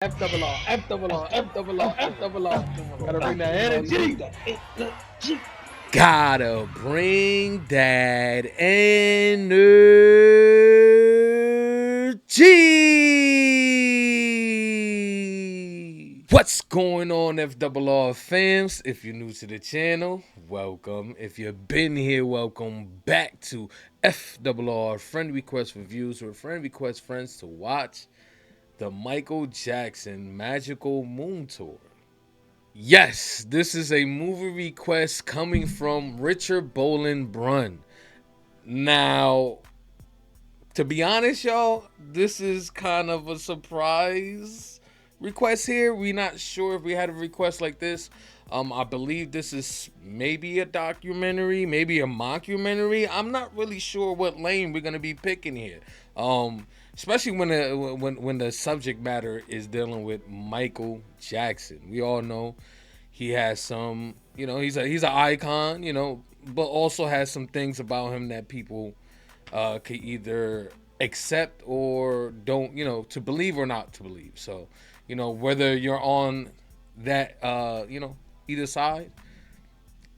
F double R, F double R, F double R, F double R. Gotta bring that energy. Gotta bring that energy. What's going on, FRR fams? If you're new to the channel, welcome. If you've been here, welcome back to FRR Friend Request Reviews, where friend request friends to watch the Michael Jackson Magical Moon Tour. Yes, this is a movie request coming from Richard Bolon Bruhn. Now, to be honest, y'all, this is kind of a surprise request here. We're not sure if we had a request like this. I believe this is maybe a documentary, maybe a mockumentary. I'm not really sure what lane we're gonna be picking here. Especially when the subject matter is dealing with Michael Jackson. We all know he has some, he's an icon, but also has some things about him that people could either accept or don't, to believe or not to believe. So, whether you're on that, either side,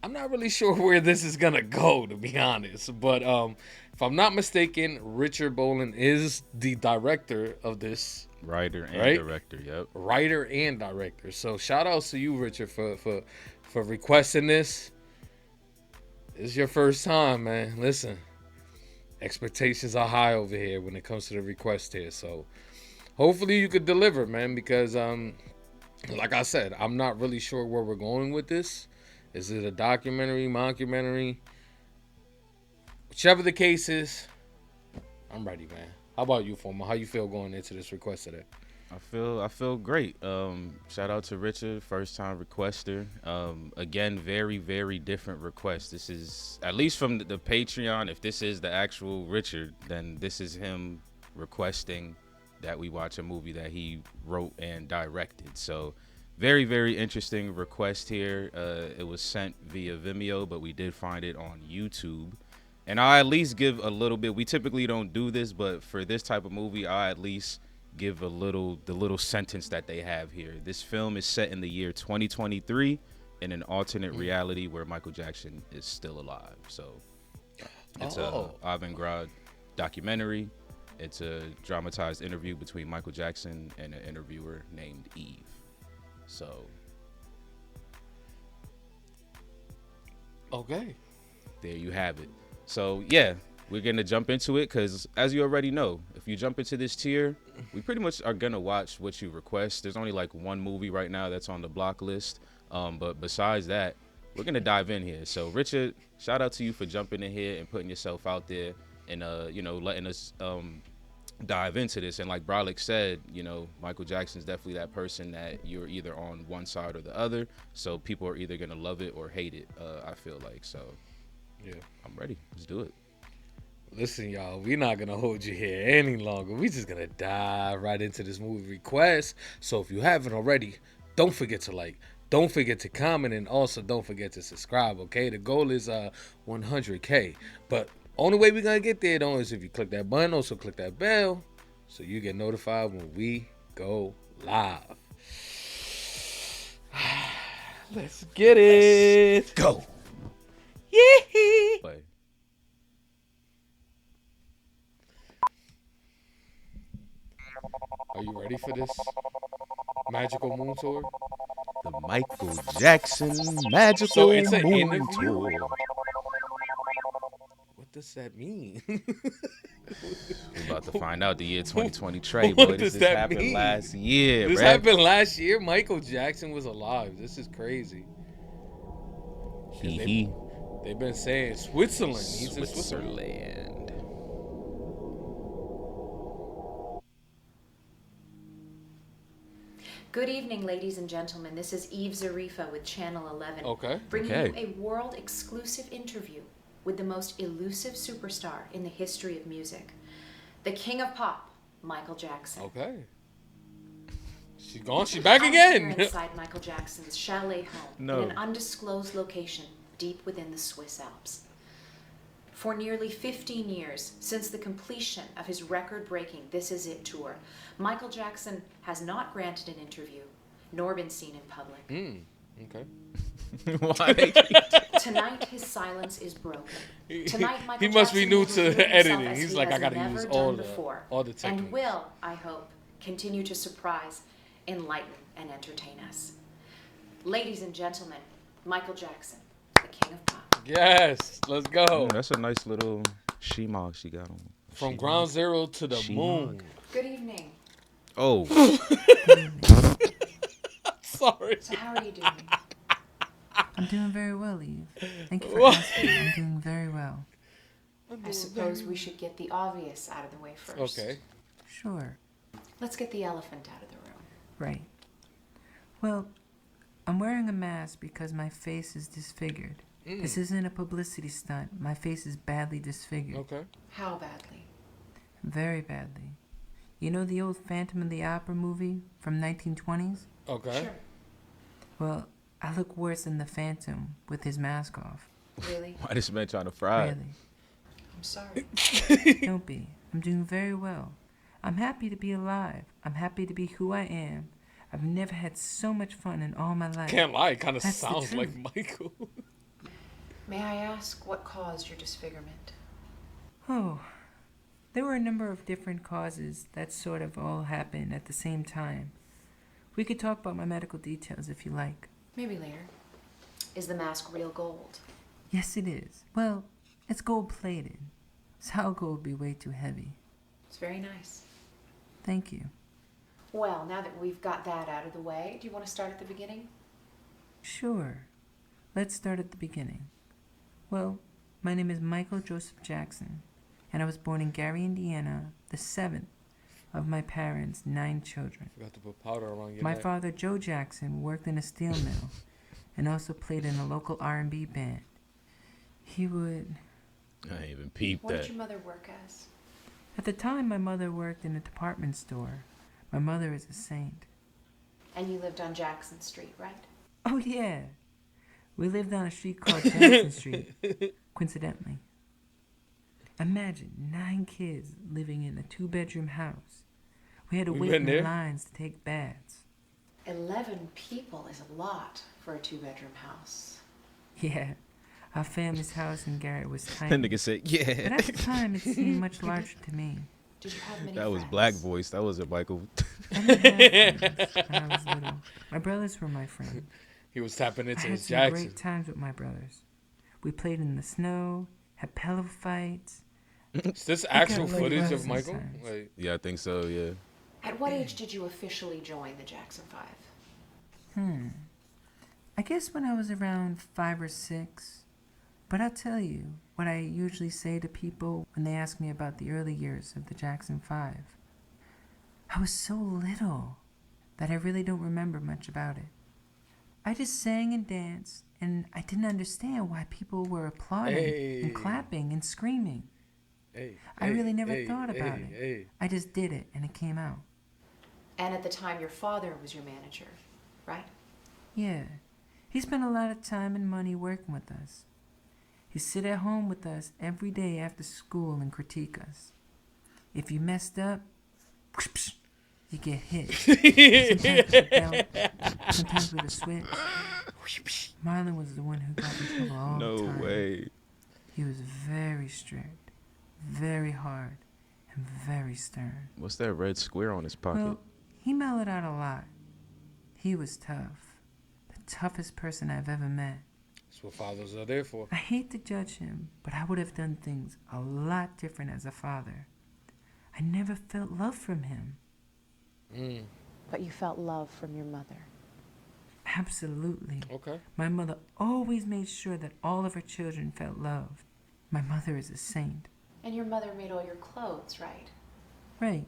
I'm not really sure where this is gonna go, to be honest. But if I'm not mistaken, Richard Bolon is the director of this. Writer and right? director, yep. Writer and director. So shout outs to you, Richard, for requesting this. It's your first time, man. Listen, expectations are high over here when it comes to the request here. So hopefully you could deliver, man, because like I said, I'm not really sure where we're going with this. Is it a documentary, mockumentary? Whichever the case is, I'm ready, man. How about you, Former? How you feel going into this request today? I feel great. Shout out to Richard, first time requester. Again, very, very different request. This is, at least from the Patreon, if this is the actual Richard, then this is him requesting that we watch a movie that he wrote and directed. So very, very interesting request here. It was sent via Vimeo, but we did find it on YouTube. And I'll at least give a little bit. We typically don't do this, but for this type of movie, I'll at least give the little sentence that they have here. This film is set in the year 2023 in an alternate reality where Michael Jackson is still alive. So it's a avant-garde documentary. It's a dramatized interview between Michael Jackson and an interviewer named Eve. So Okay. there you have it. So yeah, we're gonna jump into it because, as you already know, if you jump into this tier, we pretty much are gonna watch what you request. There's only like one movie right now that's on the block list, but besides that, we're gonna dive in here. So Richard, shout out to you for jumping in here and putting yourself out there and letting us dive into this. And like Brolic said, Michael Jackson's definitely that person that you're either on one side or the other. So people are either gonna love it or hate it. I feel like so. Yeah. I'm ready. Let's do it. Listen, y'all, we're not gonna hold you here any longer. We're just gonna dive right into this movie request. So if you haven't already, don't forget to like, don't forget to comment, and also don't forget to subscribe. Okay, the goal is 100K. But only way we're gonna get there though is if you click that button. Also click that bell so you get notified when we go live. Let's get it. Go. Yee. Play. Are you ready for this magical moon tour? The Michael Jackson Magical So it's an Moon interview? Tour. What does that mean? We're about to find out the year 2020 Trey, What boy. does This that happened mean? last year, This bruh. happened last year. Michael Jackson was alive. This is crazy. He. They've been saying Switzerland. He's in Switzerland. Switzerland. Good evening, ladies and gentlemen. This is Eve Zarifa with Channel 11. Okay. Bringing Okay. you a world-exclusive interview with the most elusive superstar in the history of music. The king of pop, Michael Jackson. Okay. She's gone. She's back I'm here again. inside Michael Jackson's chalet home No. in an undisclosed location deep within the Swiss Alps. For nearly 15 years, since the completion of his record-breaking This Is It tour, Michael Jackson has not granted an interview, nor been seen in public. Okay. Why? Tonight, his silence is broken. Tonight, Michael He must be Jackson new will to reveal himself editing. as He's he like, I has gotta never use done all the before, techniques. and will, I hope, continue to surprise, enlighten, and entertain us. Ladies and gentlemen, Michael Jackson, the King of Pop. Yes, let's go. Oh, that's a nice little she-mog she got on. From She-mog? ground zero to the She-mog? moon. Good evening. Oh, Sorry. So how are you doing? I'm doing very well, Eve. Thank you for asking. I'm doing very well. I suppose we should get the obvious out of the way first. Okay. Sure. Let's get the elephant out of the room. Right. Well, I'm wearing a mask because my face is disfigured. This isn't a publicity stunt. My face is badly disfigured. Okay. How badly? Very badly. You know the old Phantom of the Opera movie from 1920s? Okay. Sure. Well, I look worse than the Phantom with his mask off. Really? why this man trying to fry? Really. I'm sorry. Don't be. I'm doing very well. I'm happy to be alive. I'm happy to be who I am. I've never had so much fun in all my life. Can't lie, it kind of That's the sounds like truth. Michael. May I ask what caused your disfigurement? Oh, there were a number of different causes that sort of all happened at the same time. We could talk about my medical details if you like. Maybe later. Is the mask real gold? Yes, it is. Well, it's gold-plated. Solid gold would be way too heavy. It's very nice. Thank you. Well, now that we've got that out of the way, do you want to start at the beginning? Sure. Let's start at the beginning. Well, my name is Michael Joseph Jackson, and I was born in Gary, Indiana, the 7th of my parents' 9 children. Forgot to put powder around your My neck. father, Joe Jackson, worked in a steel mill and also played in a local R&B band. He would... I ain't even peeped What did that. your mother work as? At the time, my mother worked in a department store. My mother is a saint. And you lived on Jackson Street, right? Oh, yeah. We lived on a street called Jackson Street, coincidentally. Imagine 9 kids living in a 2-bedroom house. We had to We wait been in there? lines to take baths. 11 people is a lot for a 2-bedroom house. Yeah, our family's house in Garrett was That tiny. nigga said, But yeah. at the time, it seemed much larger to me. Did you have many That was friends? black voice. That wasn't Michael. I didn't have friends when I was little. My brothers were my friends. He was tapping I into had his some Jackson. great times with my brothers. We played in the snow, had pillow fights. Is this actual got footage laid of back Michael? sometimes. Like, Yeah, I think so, yeah. At what age did you officially join the Jackson 5? I guess when I was around 5 or 6. But I'll tell you what I usually say to people when they ask me about the early years of the Jackson 5. I was so little that I really don't remember much about it. I just sang and danced, and I didn't understand why people were applauding Hey. and clapping and screaming. hey, I hey, really never hey, thought about hey, it. Hey. I just did it, and it came out. And at the time, your father was your manager, right? Yeah, he spent a lot of time and money working with us. He'd sit at home with us every day after school and critique us. If you messed up, you get hit. Sometimes with a belt, sometimes with a switch. Marlon was the one who got in trouble all the No time. way. He was very strict, very hard, and very stern. What's that red square on his pocket? Well, he mellowed out a lot. He was tough. The toughest person I've ever met. That's what fathers are there for. I hate to judge him, but I would have done things a lot different as a father. I never felt love from him. But you felt love from your mother. Absolutely. Okay. My mother always made sure that all of her children felt loved. My mother is a saint. And your mother made all your clothes, right? Right.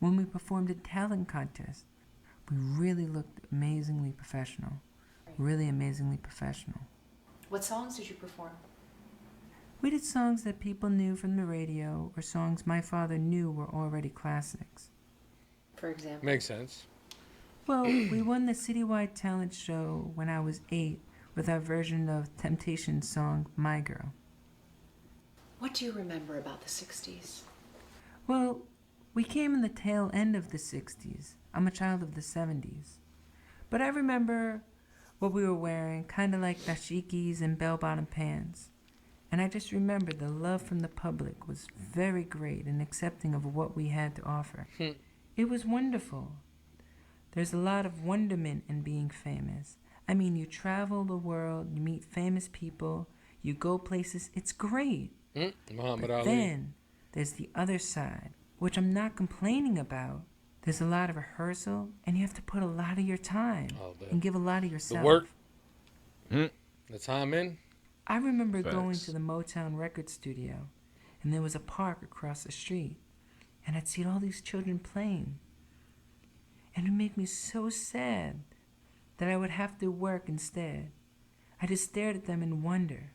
When we performed a talent contest, we really looked amazingly professional. Really amazingly professional. What songs did you perform? We did songs that people knew from the radio or songs my father knew were already classics. For example? Makes sense. Well, we won the citywide talent show when I was 8 with our version of Temptation's song, My Girl. What do you remember about the 60s? Well, we came in the tail end of the 60s. I'm a child of the 70s. But I remember what we were wearing, kind of like dashikis and bell-bottom pants. And I just remember the love from the public was very great and accepting of what we had to offer. It was wonderful. There's a lot of wonderment in being famous. I mean, you travel the world, you meet famous people, you go places, it's great. Muhammad But Ali. then there's the other side, which I'm not complaining about. There's a lot of rehearsal, and you have to put a lot of your time and give a lot of The yourself. work. The time in. I remember Facts. going to the Motown record studio, and there was a park across the street, and I'd see all these children playing. And it made me so sad that I would have to work instead. I just stared at them in wonder.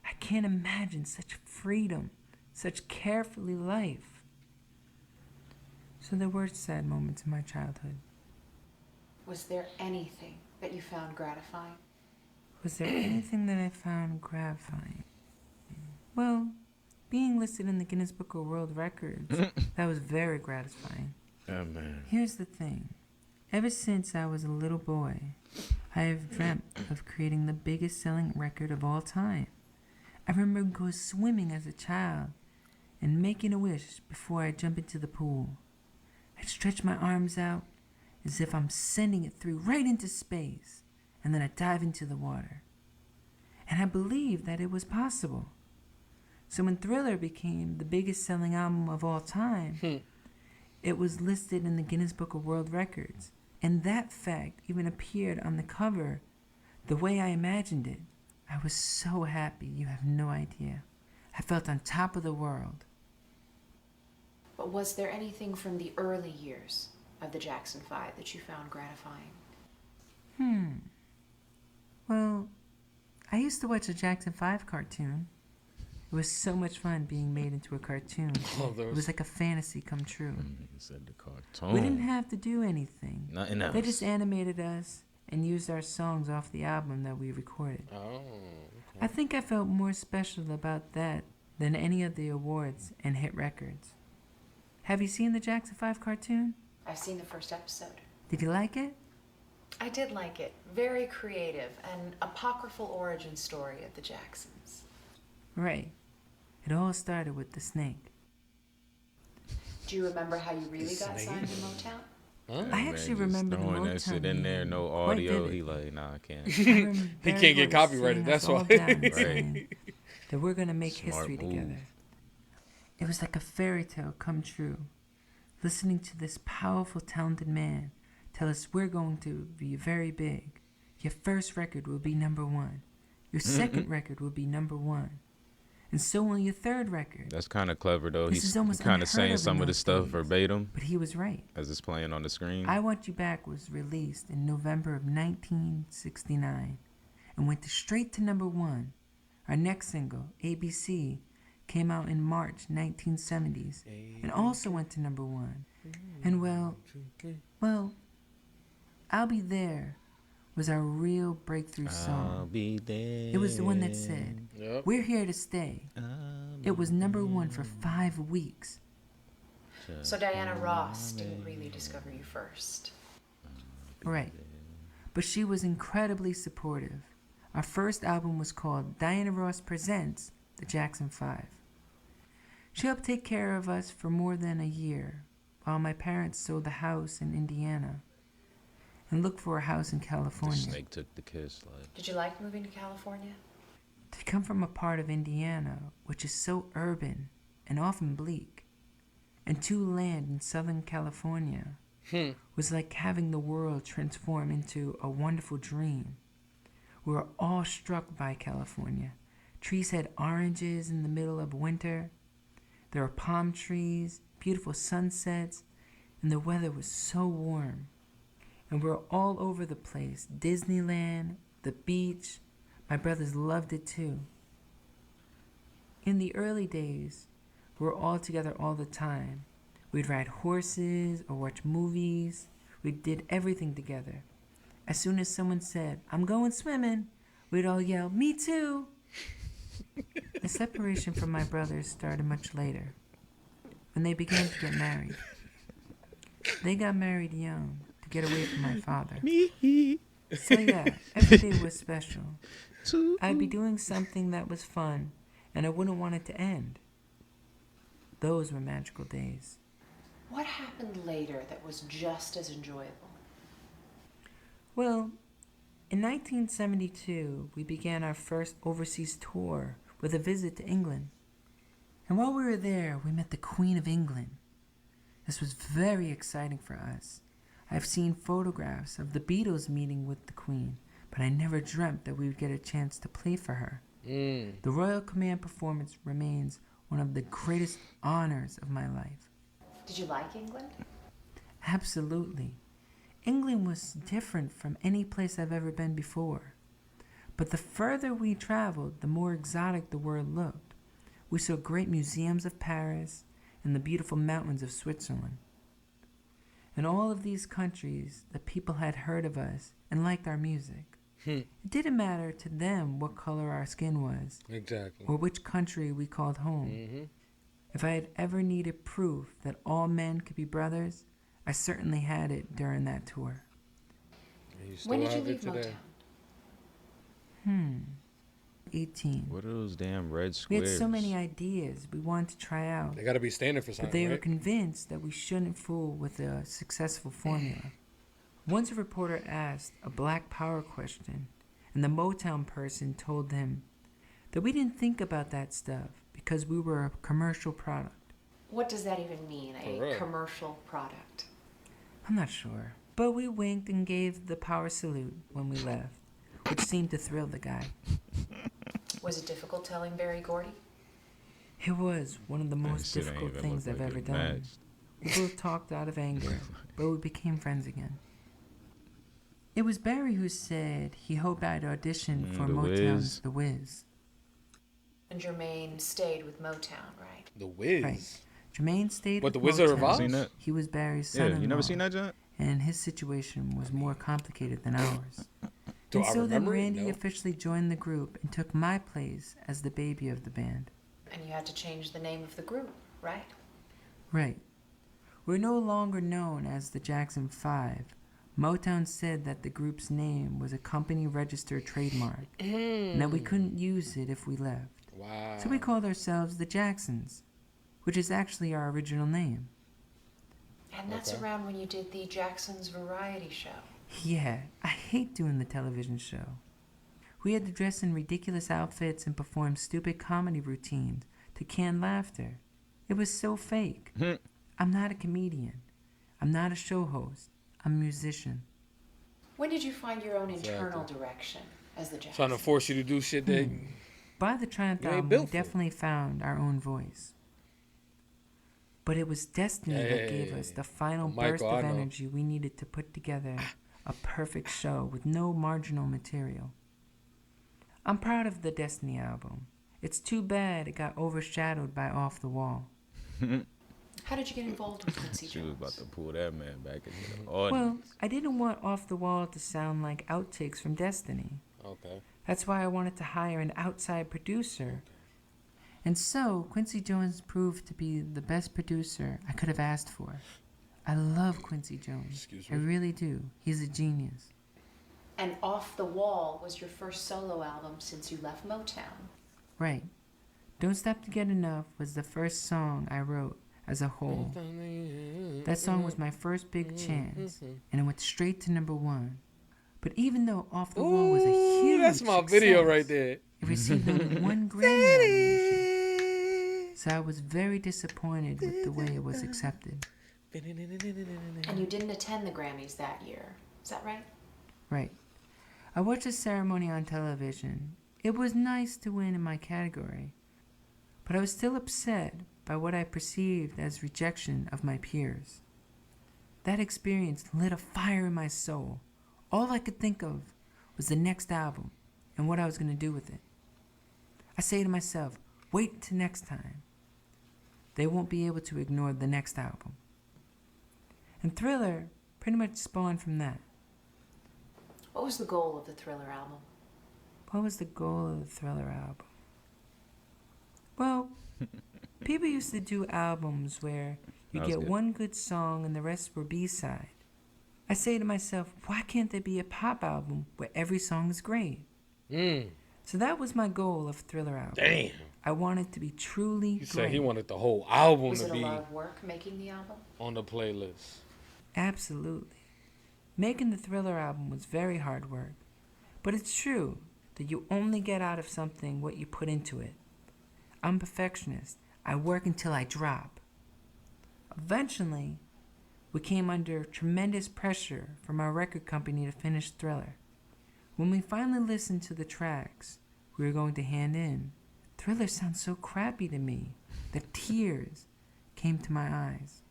I can't imagine such freedom, such carefree life. So there were sad moments in my childhood. Was there anything that you found gratifying? Was there anything that I found gratifying? Well, being listed in the Guinness Book of World Records, that was very gratifying. Oh, man. Here's the thing. Ever since I was a little boy, I have dreamt of creating the biggest selling record of all time. I remember going swimming as a child and making a wish before I jump into the pool. I'd stretch my arms out as if I'm sending it through right into space, and then I'd dive into the water. And I believed that it was possible. So when Thriller became the biggest selling album of all time, it was listed in the Guinness Book of World Records. And that fact even appeared on the cover the way I imagined it. I was so happy, you have no idea. I felt on top of the world. But was there anything from the early years of the Jackson 5 that you found gratifying? Well, I used to watch a Jackson 5 cartoon. It was so much fun being made into a cartoon. It was like a fantasy come true. He said the cartoon. We didn't have to do anything. Nothing else. They just animated us and used our songs off the album that we recorded. Oh. I think I felt more special about that than any of the awards and hit records. Have you seen the Jackson 5 cartoon? I've seen the first episode. Did you like it? I did like it. Very creative, an apocryphal origin story of the Jacksons. Right. It all started with the snake. Do you remember how you really got Snake. signed to Motown? I actually remember the throwing that Motown shit in there, no quite audio. vividly. He like, nah, I can't. He can't get copyrighted, that's why. Right. That we're gonna make Smart history move. together. It was like a fairy tale come true. Listening to this powerful, talented man tell us we're going to be very big. Your first record will be #1. Your second record will be #1. And so will your third record. That's kind of clever though. This He's is almost kind of unheard saying of some in of the those stuff days. verbatim But he was right. as it's playing on the screen. I Want You Back was released in November of 1969 and went straight to #1. Our next single, ABC, came out in March 1970s and also went to #1. And well, I'll Be There was our real breakthrough I'll song. be there. It was the one that said, Yep. "We're here to stay." It was #1 for 5 weeks. So Diana Ross didn't really discover you first. Right. But she was incredibly supportive. Our first album was called Diana Ross Presents the Jackson 5. She helped take care of us for more than a year while my parents sold the house in Indiana and looked for a house in The California. snake took the kiss. Like, Did you like moving to California? To come from a part of Indiana which is so urban and often bleak, and to land in Southern California was like having the world transform into a wonderful dream. We were all struck by California. Trees had oranges in the middle of winter. There were palm trees, beautiful sunsets, and the weather was so warm. And we were all over the place. Disneyland, the beach. My brothers loved it too. In the early days, we were all together all the time. We'd ride horses or watch movies. We did everything together. As soon as someone said, "I'm going swimming," we'd all yell, "Me too." The separation from my brothers started much later, when they began to get married. They got married young to get away from my father. So yeah, every day was special. I'd be doing something that was fun, and I wouldn't want it to end. Those were magical days. What happened later that was just as enjoyable? Well, in 1972, we began our first overseas tour with a visit to England. And while we were there, we met the Queen of England. This was very exciting for us. I've seen photographs of the Beatles meeting with the Queen, but I never dreamt that we would get a chance to play for her. The Royal Command performance remains one of the greatest honors of my life. Did you like England? Absolutely. England was different from any place I've ever been before. But the further we traveled, the more exotic the world looked. We saw great museums of Paris and the beautiful mountains of Switzerland. In all of these countries, the people had heard of us and liked our music. It didn't matter to them what color our skin was, Exactly. or which country we called home. If I had ever needed proof that all men could be brothers, I certainly had it during that tour. And you still When did you have leave it today. Motown? 18. What are those damn red We squares? had so many ideas we wanted to try out, They got to be standing for but something, they were right? convinced that we shouldn't fool with a successful formula. Once a reporter asked a Black Power question, and the Motown person told him that we didn't think about that stuff because we were a commercial product. What does that even mean, For a real. commercial product? I'm not sure, but we winked and gave the power salute when we left, which seemed to thrill the guy. Was it difficult telling Berry Gordy? It was one of the That most shit ain't difficult even things look I've like ever it done. matched. We both talked out of anger, but we became friends again. It was Barry who said he hoped I'd audition for The Motown's Wiz. The Wiz. And Jermaine stayed with Motown, right? The Wiz. Right. Jermaine stayed What, with The Wizard of Motown. Oz? Seen that? He was Barry's Yeah, son-in-law, you never seen that, John? and his situation was more complicated than ours. Do And I so then remember it? Randy No. officially joined the group and took my place as the baby of the band. And you had to change the name of the group, right? Right. We're no longer known as the Jackson 5. Motown said that the group's name was a company-registered trademark, and that we couldn't use it if we left. Wow. So we called ourselves the Jacksons, which is actually our original name. And that's Okay. around when you did the Jackson's Variety Show. Yeah, I hate doing the television show. We had to dress in ridiculous outfits and perform stupid comedy routines to can laughter. It was so fake. I'm not a comedian. I'm not a show host. I'm a musician. When did you find your own internal Exactly. direction as the Jacksons? Trying to force you to do shit that. By the Triumph You ain't album, we built for it. definitely found our own voice. But it was destiny that gave us the final Michael, burst I of know. energy we needed to put together a perfect show with no marginal material. I'm proud of the Destiny album. It's too bad it got overshadowed by Off the Wall. How did you get involved with Quincy She was about Jones? to pull that man back into the audience. Well, I didn't want Off the Wall to sound like outtakes from Destiny. Okay. That's why I wanted to hire an outside producer. And so, Quincy Jones proved to be the best producer I could have asked for. I love Quincy Jones. Excuse I me. really do. He's a genius. And Off the Wall was your first solo album since you left Motown. Right. Don't Stop to Get Enough was the first song I wrote as a whole. That song was my first big chance, and it went straight to #1. But even though Off the Wall was a Ooh, huge that's my video success, right there. it received only 1 Grammy nomination. So I was very disappointed with the way it was accepted. And you didn't attend the Grammys that year. Is that right? Right. I watched the ceremony on television. It was nice to win in my category, but I was still upset by what I perceived as rejection of my peers. That experience lit a fire in my soul. All I could think of was the next album and what I was going to do with it. I say to myself, wait till next time. They won't be able to ignore the next album. And Thriller pretty much spawned from that. What was the goal of the Thriller album? What was the goal of the Thriller album? Well, people used to do albums where you That was get good. one good song and the rest were B-side. I say to myself, why can't there be a pop album where every song is great? So that was my goal of Thriller album. Damn. I wanted to be truly He great. said he wanted the whole album Was to it a be lot of work making the album? on the playlist. Absolutely. Making the Thriller album was very hard work. But it's true that you only get out of something what you put into it. I'm a perfectionist. I work until I drop. Eventually, we came under tremendous pressure from our record company to finish Thriller. When we finally listened to the tracks we were going to hand in, Thriller sounds so crappy to me that tears came to my eyes.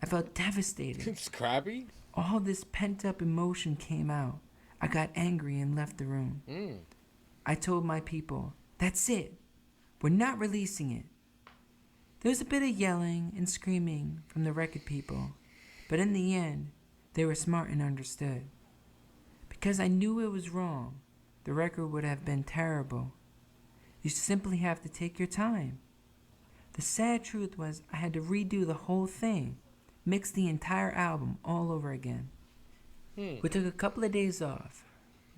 I felt devastated. It's crappy. All this pent-up emotion came out. I got angry and left the room. I told my people, that's it. We're not releasing it. There was a bit of yelling and screaming from the record people, but in the end, they were smart and understood. Because I knew it was wrong, the record would have been terrible. You simply have to take your time. The sad truth was I had to redo the whole thing, mix the entire album all over again. We took a couple of days off,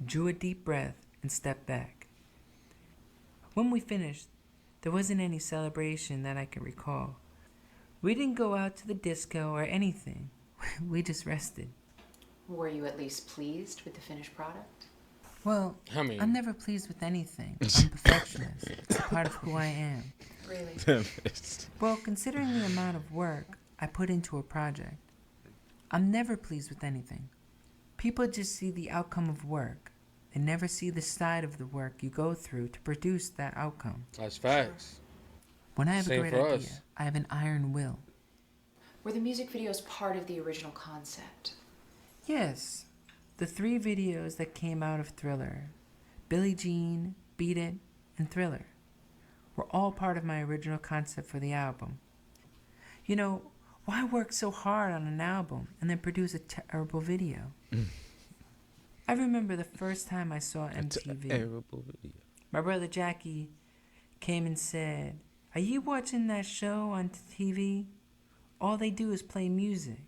drew a deep breath, and stepped back. When we finished, there wasn't any celebration that I can recall. We didn't go out to the disco or anything. We just rested. Were you at least pleased with the finished product? Well, I mean- I'm never pleased with anything. I'm a perfectionist. It's a part of who I am. Really? Well, considering the amount of work I put into a project, I'm never pleased with anything. People just see the outcome of work. They never see the side of the work you go through to produce that outcome. That's facts. When I have Same a great for idea, us. I have an iron will. Were the music videos part of the original concept? Yes, the 3 videos that came out of Thriller, Billie Jean, Beat It, and Thriller, were all part of my original concept for the album. You know, why work so hard on an album and then produce a terrible video? I remember the first time I saw MTV. Terrible video. My brother Jackie came and said, "Are you watching that show on TV? All they do is play music."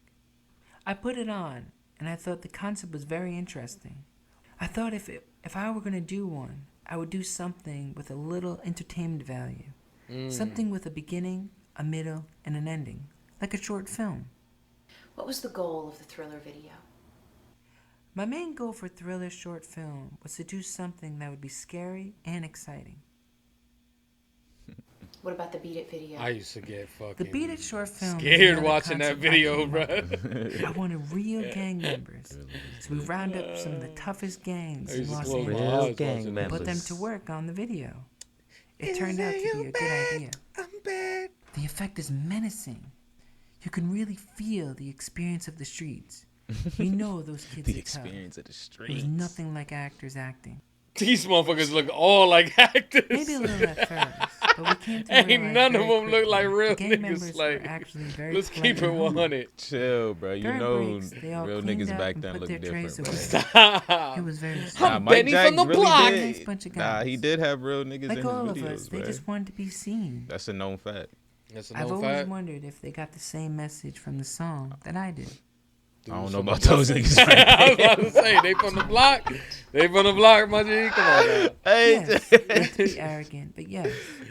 I put it on, and I thought the concept was very interesting. I thought if I were going to do one, I would do something with a little entertainment value. Something with a beginning, a middle, and an ending, like a short film. What was the goal of the Thriller video? My main goal for Thriller short film was to do something that would be scary and exciting. What about the Beat It video? I used to get fucking The Beat It short film is scared another watching that concept I video, came bro. up with. I wanted real gang members. So we round up some of the toughest gangs I in used to Los close my Angeles eyes Real gang watching and put them members. to work on the video. It turned out to be a good idea. I'm bad. The effect is menacing. You can really feel the experience of the streets. You know those kids The are tough. experience of the It streets. was nothing like actors acting. These motherfuckers look all like actors. Maybe a little at first, but we came to Ain't realize none of very them look like quickly real the gang niggas, members like, were actually very Let's keep it polite and humble. 100. Chill, bro. You During know, breaks, they all real cleaned niggas up back and then put look their different, trays bro. away. Stop. It was very I'm sad. Mike Benny Jack from the really block. did. Nice bunch of Nah, guys. he did have real niggas Like in all his of videos, us, they bro. just wanted to be seen. That's a known fact. That's a I've no always fact. wondered if they got the same message from the song that I did. I don't know from about the those block. niggas. I was about to say, they from the block. They from the block, my G. Come on now. Hey, Yes, not to be arrogant, but yes.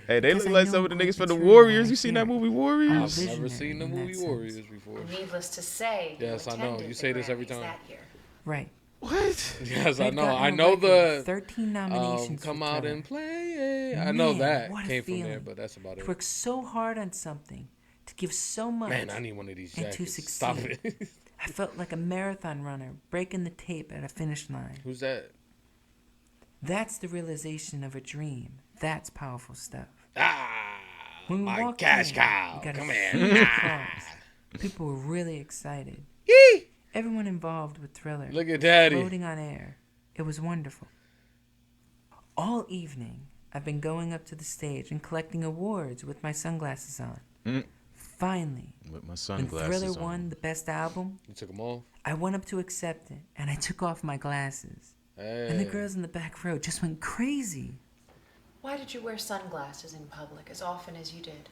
hey, they because look I like know some of the great niggas from the material Warriors. when You I seen hear that it. movie I'm Warriors? I've never visionary seen the in movie that sense. Warriors before. Needless to say, you Yes, I know. attended You the say this every Grammys time. that year. Right. What? Yes, I They'd know. gotten I a know record, the 13 nominations come for out Thriller. and play. I know Man, that what a came from there, feeling. but that's about To it. work so hard on something, to give so much. Man, I need one of these and to jackets. Stop succeed. it. I felt like a marathon runner breaking the tape at a finish line. Who's that? That's the realization of a dream. That's powerful stuff. Ah, When we my walked cash in, cow. we got Come a here. huge Ah. applause. People were really excited. Yee. Everyone involved with Thriller. Look at Daddy. Floating on air. It was wonderful. All evening, I've been going up to the stage and collecting awards with my sunglasses on. Mm. Finally, With my when sunglasses Thriller on. won the best album, You took them off? I went up to accept it, and I took off my glasses. Hey. And the girls in the back row just went crazy. Why did you wear sunglasses in public as often as you did?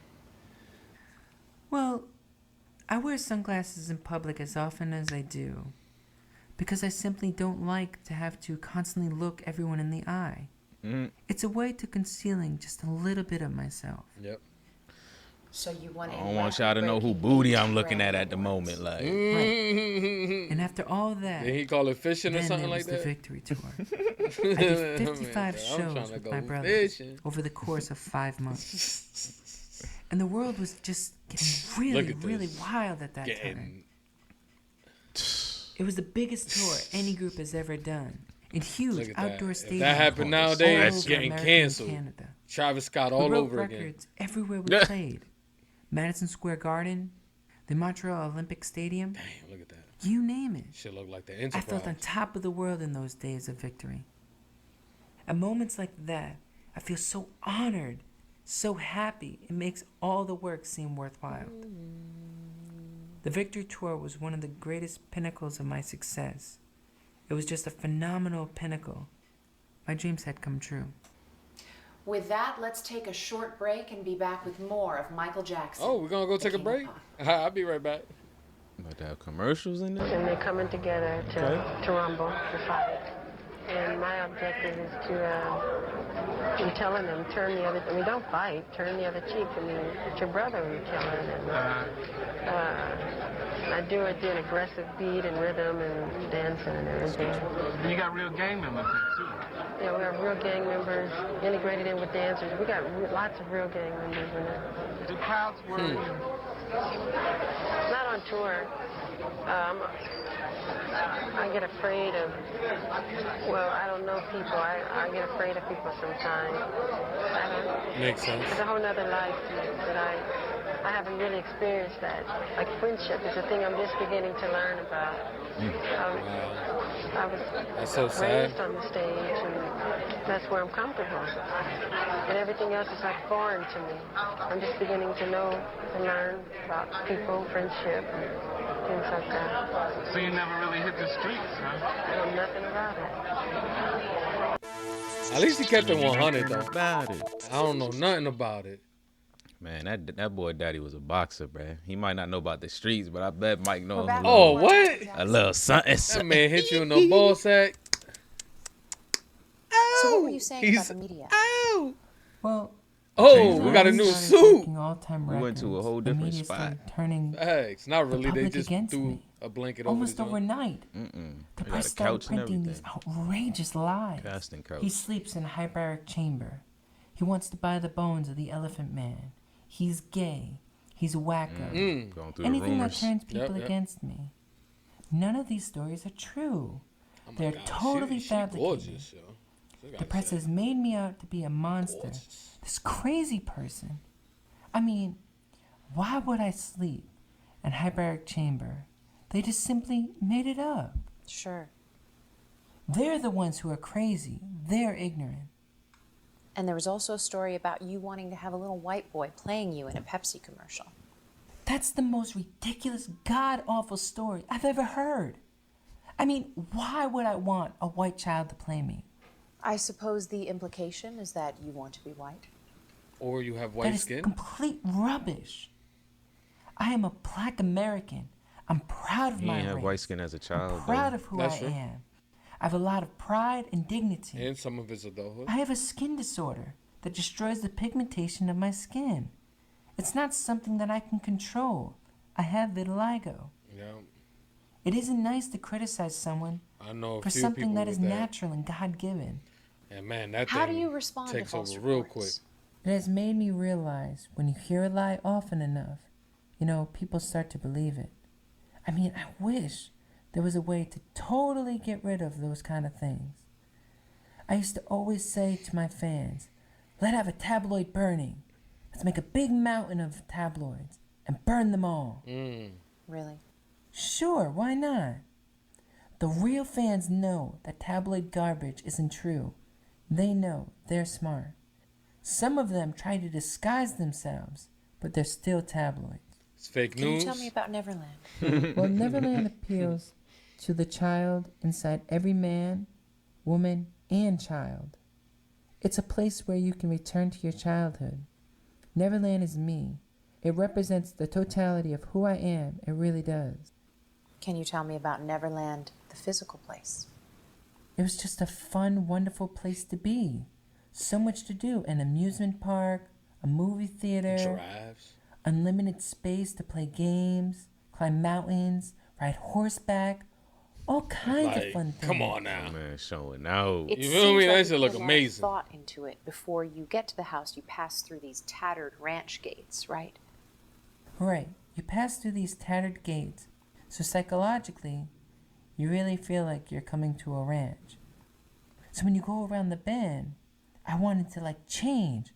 Well, I wear sunglasses in public as often as I do because I simply don't like to have to constantly look everyone in the eye. It's a way to concealing just a little bit of myself. Yep. So you want I don't want y'all to know who booty I'm looking at the moment. Like, Right. And after all that, Did he call it fishing or then something there like was the that? victory tour. I did 55 Man, I'm shows trying to with go my brothers fishing. over the course of 5 months. And the world was just getting Look really, at really this. wild at that time. Getting It was the biggest tour any group has ever done. In Look huge at outdoor that. stadiums. If that happened all nowadays, over getting America canceled. and Canada. Travis Scott We all broke over again. records everywhere we played. Madison Square Garden, the Montreal Olympic Stadium, Damn, look at that. you name it. Shit look like the I Enterprise. felt on top of the world in those days of victory. At moments like that, I feel so honored, so happy. It makes all the work seem worthwhile. The victory tour was one of the greatest pinnacles of my success. It was just a phenomenal pinnacle. My dreams had come true. With that, let's take a short break and be back with more of Michael Jackson. Oh, we're going to go The take a King break? of Pop. I'll be right back. but they have commercials in there. And they're coming together to rumble, to fight. And my objective is to, I'm telling them, turn the other, I mean, don't fight, turn the other cheek. I mean, it's your brother, I'm telling them. I do it in aggressive beat and rhythm and dancing and everything. You got real gang members too. Yeah, we have real gang members integrated in with dancers. We got lots of real gang members in there. Do crowds worry you? Not on tour. I get afraid of, well, I don't know people. I get afraid of people sometimes. Makes sense. It's a whole nother life that I haven't really experienced that. Like friendship is a thing I'm just beginning to learn about. I was That's so sad. raised on the stage, and that's where I'm comfortable. And everything else is like foreign to me. I'm just beginning to know and learn about people, friendship, and things like that. So you never really hit the streets, huh? I know nothing about it. At least he kept it 100, though. About it. I don't know nothing about it. Man, that boy daddy was a boxer, bruh. He might not know about the streets, but I bet Mike knows a Oh, little, what? a little something. That man hit you in the ball sack. So what were you saying about the media? Ow! Well, Oh, Jeez, we got a when new I started suit. breaking all-time We went to a records, whole the different media spot. started turning Thanks. Not really. They public just against threw me. a blanket over almost the joint. overnight. The They got press a started couch and printing these everything. outrageous lies. Casting couch. He sleeps in a hyperbaric chamber. He wants to buy the bones of the Elephant Man. He's gay. He's a wacko. Going through the Anything that rumors. turns people Yep. against me. None of these stories are true. Oh my They're God, totally she fabricated. gorgeous, yo. She The got press shit. has made me out to be a monster. Gorgeous. This crazy person. I mean, why would I sleep in a hyperbaric chamber? They just simply made it up. Sure. They're the ones who are crazy. They're ignorant. And there was also a story about you wanting to have a little white boy playing you in a Pepsi commercial. That's the most ridiculous, god-awful story I've ever heard. I mean, why would I want a white child to play me? I suppose the implication is that you want to be white. Or you have That white is skin. complete rubbish. I am a black American. I'm proud of He my ain't have race. white skin as a child. I'm proud though. of who That's I true. am. I have a lot of pride and dignity. And some of his adulthood. I have a skin disorder that destroys the pigmentation of my skin. It's not something that I can control. I have vitiligo. Yeah. It isn't nice to criticize someone I know a for few something people that is with that. natural and God-given. And man, that How do thing you respond to takes false over real quick. reports? It has made me realize when you hear a lie often enough, people start to believe it. I mean, I wish there was a way to totally get rid of those kind of things. I used to always say to my fans, let's have a tabloid burning. Let's make a big mountain of tabloids and burn them all. Really? Sure, why not? The real fans know that tabloid garbage isn't true. They know they're smart. Some of them try to disguise themselves, but they're still tabloids. It's fake Can news. you tell me about Neverland? Well, Neverland appeals to the child inside every man, woman, and child. It's a place where you can return to your childhood. Neverland is me. It represents the totality of who I am. It really does. Can you tell me about Neverland, the physical place? It was just a fun, wonderful place to be. So much to do. An amusement park, a movie theater, Giraffes. unlimited space to play games, climb mountains, ride horseback, all kinds of Like, fun things. come on now. Man, showing out. It You feel seems me? That like shit you look put a lot of amazing. thought into it. Before you get to the house, you pass through these tattered ranch gates, right? Right. You pass through these tattered gates, so psychologically, you really feel like you're coming to a ranch. So when you go around the bend, I wanted to like change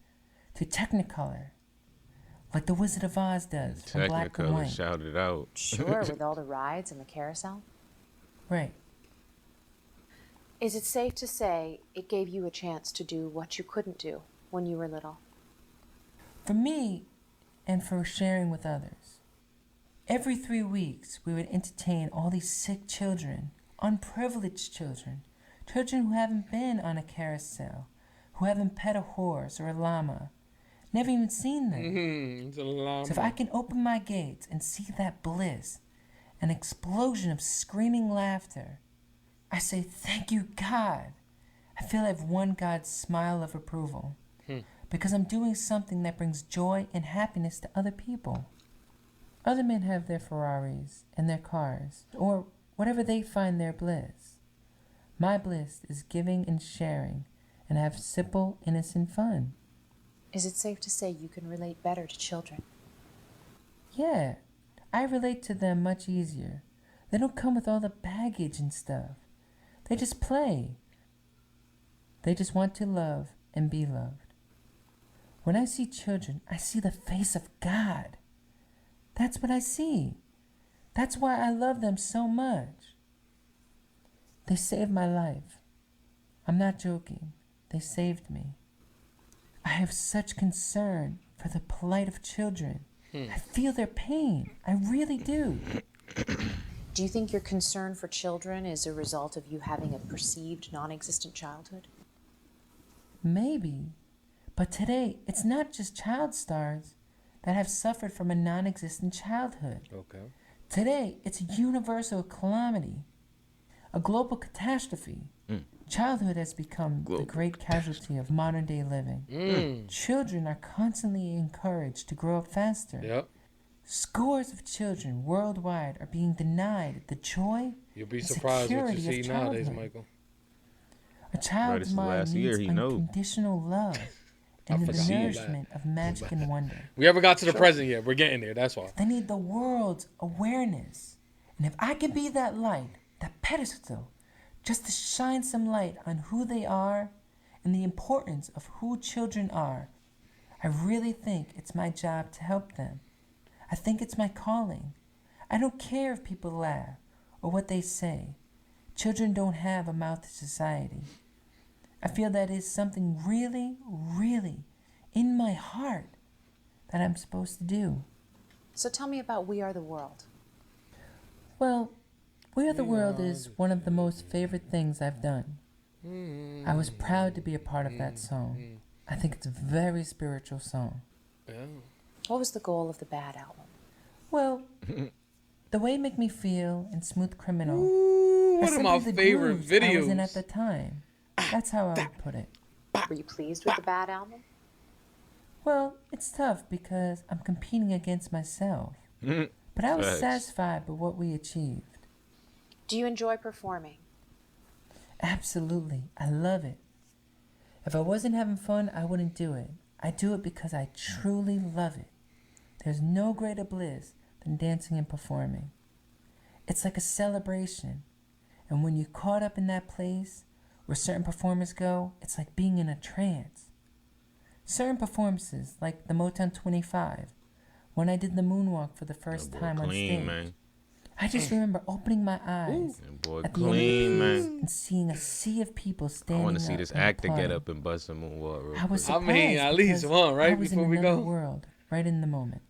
to Technicolor, like the Wizard of Oz does from black and Technicolor white. shouted out. Sure, with all the rides and the carousel. Right. Is it safe to say it gave you a chance to do what you couldn't do when you were little? For me, and for sharing with others. Every 3 weeks, we would entertain all these sick children, unprivileged children, children who haven't been on a carousel, who haven't pet a horse or a llama, never even seen them. It's a llama. So if I can open my gates and see that bliss, an explosion of screaming laughter, I say, thank you, God. I feel I've won God's smile of approval because I'm doing something that brings joy and happiness to other people. Other men have their Ferraris and their cars, or whatever they find their bliss. My bliss is giving and sharing and have simple, innocent fun. Is it safe to say you can relate better to children? Yeah, I relate to them much easier. They don't come with all the baggage and stuff. They just play. They just want to love and be loved. When I see children, I see the face of God. That's what I see. That's why I love them so much. They saved my life. I'm not joking. They saved me. I have such concern for the plight of children. I feel their pain. I really do. Do you think your concern for children is a result of you having a perceived non-existent childhood? Maybe. But today, it's not just child stars that have suffered from a non-existent childhood. Okay. Today, it's a universal calamity, a global catastrophe. Childhood has become the great casualty of modern-day living. Children are constantly encouraged to grow up faster. Yep. Scores of children worldwide are being denied the joy You'll be and surprised what you security see of nowadays, childhood. Michael. A child's this is mind last year, needs he know. unconditional love and the forgot. nourishment of magic and wonder. We haven't got to the present yet. We're getting there. That's why. They need the world's awareness. And if I can be that light, that pedestal, just to shine some light on who they are and the importance of who children are, I really think it's my job to help them. I think it's my calling. I don't care if people laugh or what they say. Children don't have a mouth to society. I feel that is something really, really in my heart that I'm supposed to do. So tell me about We Are the World. Well, We Are the World is one of the most favorite things I've done. I was proud to be a part of that song. I think it's a very spiritual song. Yeah. What was the goal of the Bad album? Well, The Way You Make Me Feel and Smooth Criminal Ooh, are one of my simply the favorite grooves I was in at videos. the time. That's how I would put it. Were you pleased with the Bad album? Well, it's tough because I'm competing against myself. But I was Facts. satisfied with what we achieved. Do you enjoy performing? Absolutely. I love it. If I wasn't having fun, I wouldn't do it. I do it because I truly love it. There's no greater bliss than dancing and performing. It's like a celebration. And when you're caught up in that place where certain performers go, it's like being in a trance. Certain performances, like the Motown 25, when I did the moonwalk for the first time on Clean, stage, man. I just remember opening my eyes That boy at the end of the clean, piece man. and seeing a sea of people I standing want to see up this and actor get applauding. up and bust a moonwalk real I was quick. I mean, surprised at least because one, right, I was before in we another go? world, right in the moment.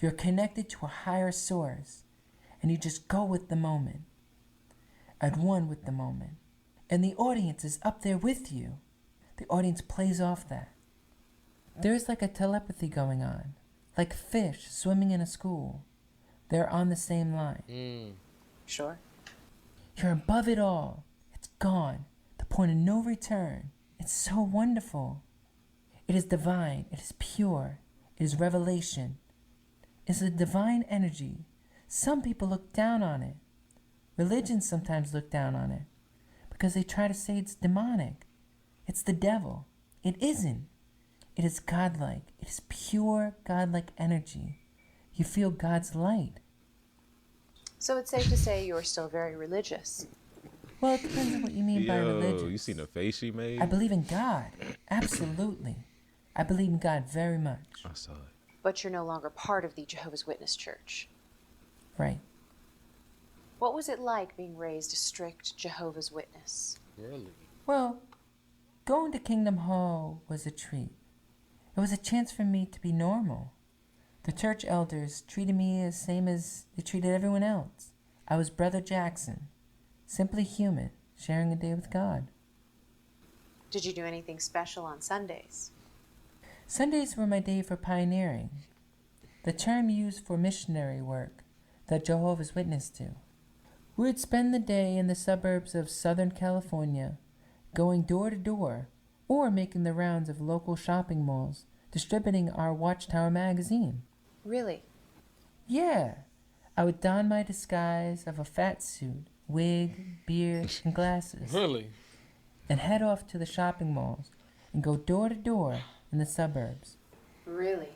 You're connected to a higher source, and you just go with the moment, at one with the moment. And the audience is up there with you. the audience plays off that. There's like a telepathy going on, like fish swimming in a school. They're on the same line. Sure. You're above it all. It's gone. The point of no return. It's so wonderful. It is divine. It is pure. It is revelation. It's a divine energy. Some people look down on it. Religions sometimes look down on it because they try to say it's demonic. It's the devil. It isn't. It is godlike. It is pure godlike energy. You feel God's light. So it's safe to say you're still very religious. Well, it depends on what you mean by religion. You seen the face she made? I believe in God. Absolutely. I believe in God very much. I saw it. But you're no longer part of the Jehovah's Witness Church. Right. What was it like being raised a strict Jehovah's Witness? Really? Well, going to Kingdom Hall was a treat. It was a chance for me to be normal. The church elders treated me the same as they treated everyone else. I was Brother Jackson, simply human, sharing a day with God. Did you do anything special on Sundays? Sundays were my day for pioneering, the term used for missionary work that Jehovah's Witness do. We would spend the day in the suburbs of Southern California, going door to door, or making the rounds of local shopping malls, distributing our Watchtower magazine. Really? Yeah, I would don my disguise of a fat suit, wig, beard, and glasses, Really? and head off to the shopping malls and go door to door in the suburbs. Really?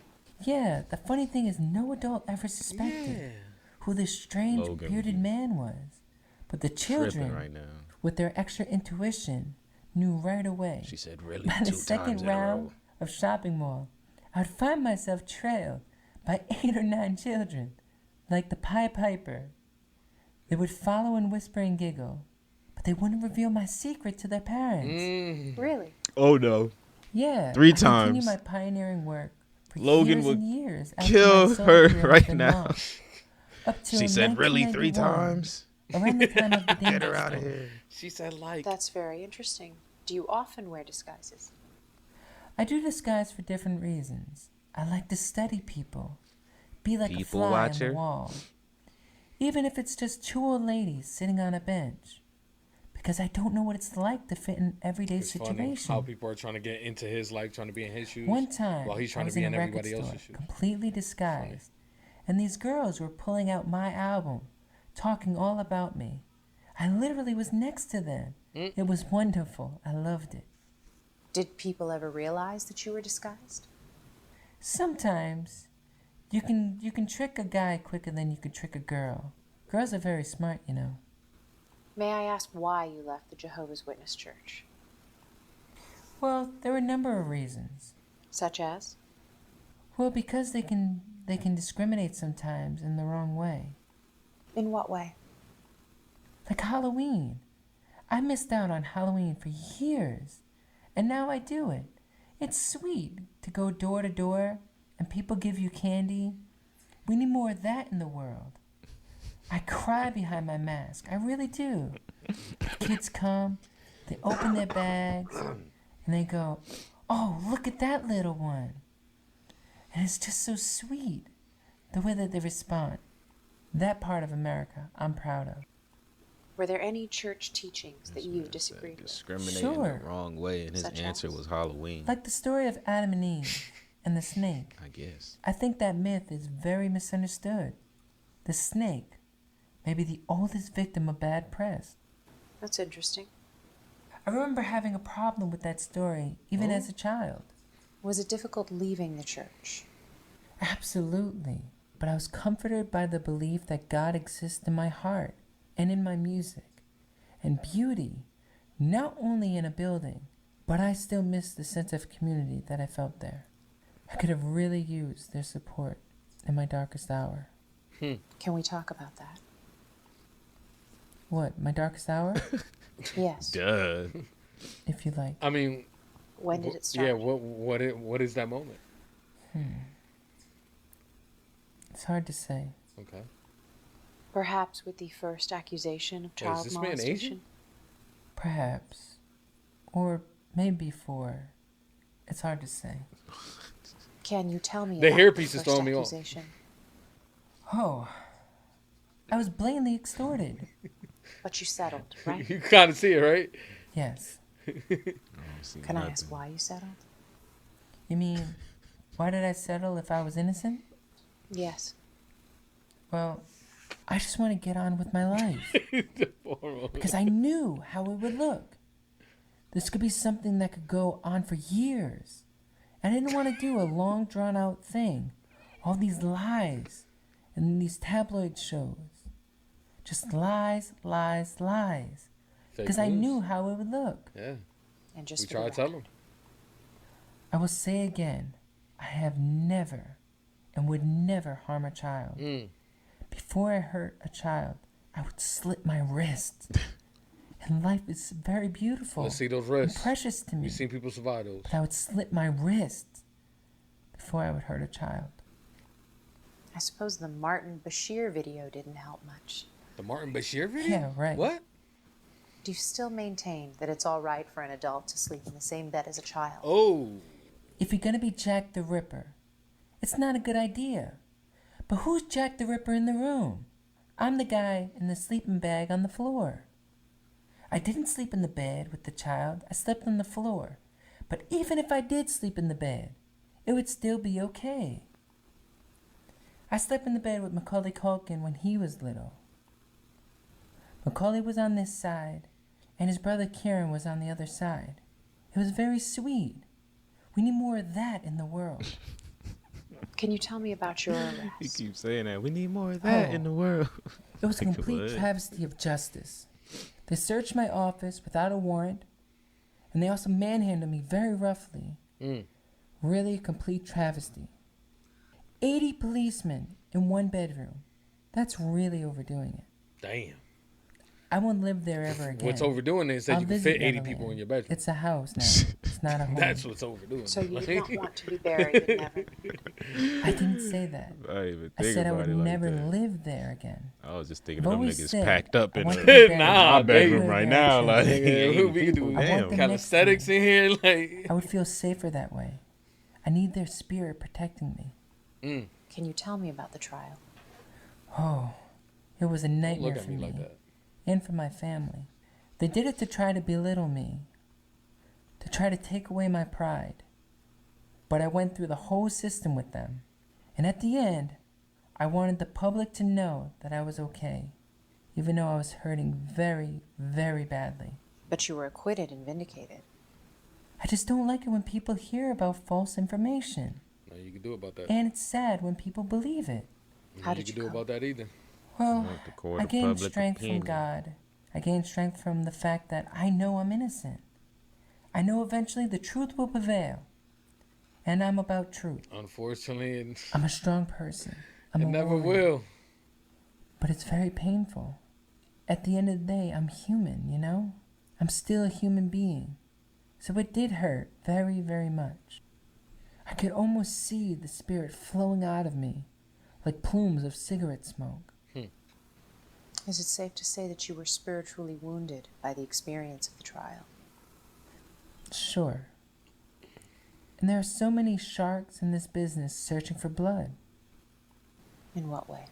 Yeah, the funny thing is no adult ever suspected who this strange Logan, bearded man was. But the Tripping children, right now. with their extra intuition, knew right away. She said really By the 2 second times in a round row. of shopping mall, I'd find myself trailed by 8 or 9 children, like the Pied Piper. They would follow and whisper and giggle, but they wouldn't reveal my secret to their parents. Really? Oh no. Yeah, 3 I continue times. my pioneering work for Logan years would and years after kill my solo her career right has been now. launched. Up till She said really 3 1991, times. around the time of the Get Danger her out of Store. here. She said like. That's very interesting. Do you often wear disguises? I do disguise for different reasons. I like to study people, be like People a fly on watcher? the wall, even if it's just 2 old ladies sitting on a bench, because I don't know what it's like to fit in everyday It's funny situation. how people are trying to get into his life, trying to be in his shoes. One time, while he's I trying to was be in in a record everybody store, else's shoes. completely disguised, and these girls were pulling out my album, talking all about me. I literally was next to them. It was wonderful. I loved it. Did people ever realize that you were disguised? Sometimes you can trick a guy quicker than you can trick a girl. Girls are very smart, you know. May I ask why you left the Jehovah's Witness Church? Well, there were a number of reasons. Such as? Well, because they can discriminate sometimes in the wrong way. In what way? Like Halloween. I missed out on Halloween for years, and now I do it. It's sweet to go door to door and people give you candy. We need more of that in the world. I cry behind my mask. I really do. The kids come, they open their bags, and they go, "Oh, look at that little one." And it's just so sweet, the way that they respond. That part of America I'm proud of. Were there any church teachings that you disagreed with? Discriminating Sure. the wrong way, and his Such answer as? was Halloween. Like the story of Adam and Eve and the snake. I guess. I think that myth is very misunderstood. The snake may be the oldest victim of bad press. That's interesting. I remember having a problem with that story, even as a child. Was it difficult leaving the church? Absolutely. But I was comforted by the belief that God exists in my heart and in my music. And beauty, not only in a building, but I still miss the sense of community that I felt there. I could have really used their support in my darkest hour. Can we talk about that? What, my darkest hour? Yes. Duh. If you like. I mean, When did it start? yeah. What is that moment? It's hard to say. Okay. Perhaps with the first accusation of Wait, is child this man molestation? Asian? Perhaps. Or maybe 4. It's hard to say. Can you tell me The about hairpiece the is first throwing me off. accusation? Oh, I was blatantly extorted. But you settled, right? You kind of see it, right? Yes. Can I ask why you settled? You mean, why did I settle if I was innocent? Yes. Well, I just want to get on with my life. Because I knew how it would look. This could be something that could go on for years. And I didn't want to do a long, drawn-out thing. All these lies and these tabloid shows. Just lies, lies, lies. Because I knew how it would look. Yeah. And just We for try the to tell record, them. I will say again, I have never and would never harm a child. Before I hurt a child, I would slit my wrists. And life is very beautiful. Let's see those and wrists. precious to me. We've seen people survive those. But I would slit my wrists before I would hurt a child. I suppose the Martin Bashir video didn't help much. The Martin Bashir video? Yeah, right. What? Do you still maintain that it's all right for an adult to sleep in the same bed as a child? Oh. If you're gonna be Jack the Ripper, it's not a good idea. But who's Jack the Ripper in the room? I'm the guy in the sleeping bag on the floor. I didn't sleep in the bed with the child. I slept on the floor. But even if I did sleep in the bed, it would still be okay. I slept in the bed with Macaulay Culkin when he was little. Macaulay was on this side, and his brother Kieran was on the other side. It was very sweet. We need more of that in the world. Can you tell me about your He arrest? keeps saying that. We need more of that in the world. It was a Like, complete what? travesty of justice. They searched my office without a warrant, and they also manhandled me very roughly. Really a complete travesty. 80 policemen in one bedroom. That's really overdoing it. Damn. I won't live there ever again. What's overdoing it is that I'll you can visit fit 80 Neverland. people in your bedroom. It's a house now. It's not a home. That's what's overdoing So it. you Like, did not want to be buried in Neverland. I didn't say that. I didn't even I think said I about would it like never that. live there again. I was just thinking I've of them always niggas said packed up I in want a, to be buried Nah, my bedroom baby. right now. Like, Yeah, 80 we can people. do I want Damn. them- calisthenics in here. Like, I would feel safer that way. I need their spirit protecting me. Can you tell me about the trial? Oh, it was a don't nightmare look at for me me like that. and for my family. They did it to try to belittle me, to try to take away my pride. But I went through the whole system with them. And at the end, I wanted the public to know that I was okay, even though I was hurting very, very badly. But you were acquitted and vindicated. I just don't like it when people hear about false information. Nothing you can do about that. And it's sad when people believe it. How Nothing did you you can do come? about that either. Well, Want the court I of gained public strength opinion. from God. I gained strength from the fact that I know I'm innocent. I know eventually the truth will prevail. And I'm about truth. Unfortunately, I'm a strong person. I'm it a never warrior. will. But it's very painful. At the end of the day, I'm human, you know? I'm still a human being. So it did hurt very, very much. I could almost see the spirit flowing out of me like plumes of cigarette smoke. Is it safe to say that you were spiritually wounded by the experience of the trial? Sure. And there are so many sharks in this business searching for blood. In what way?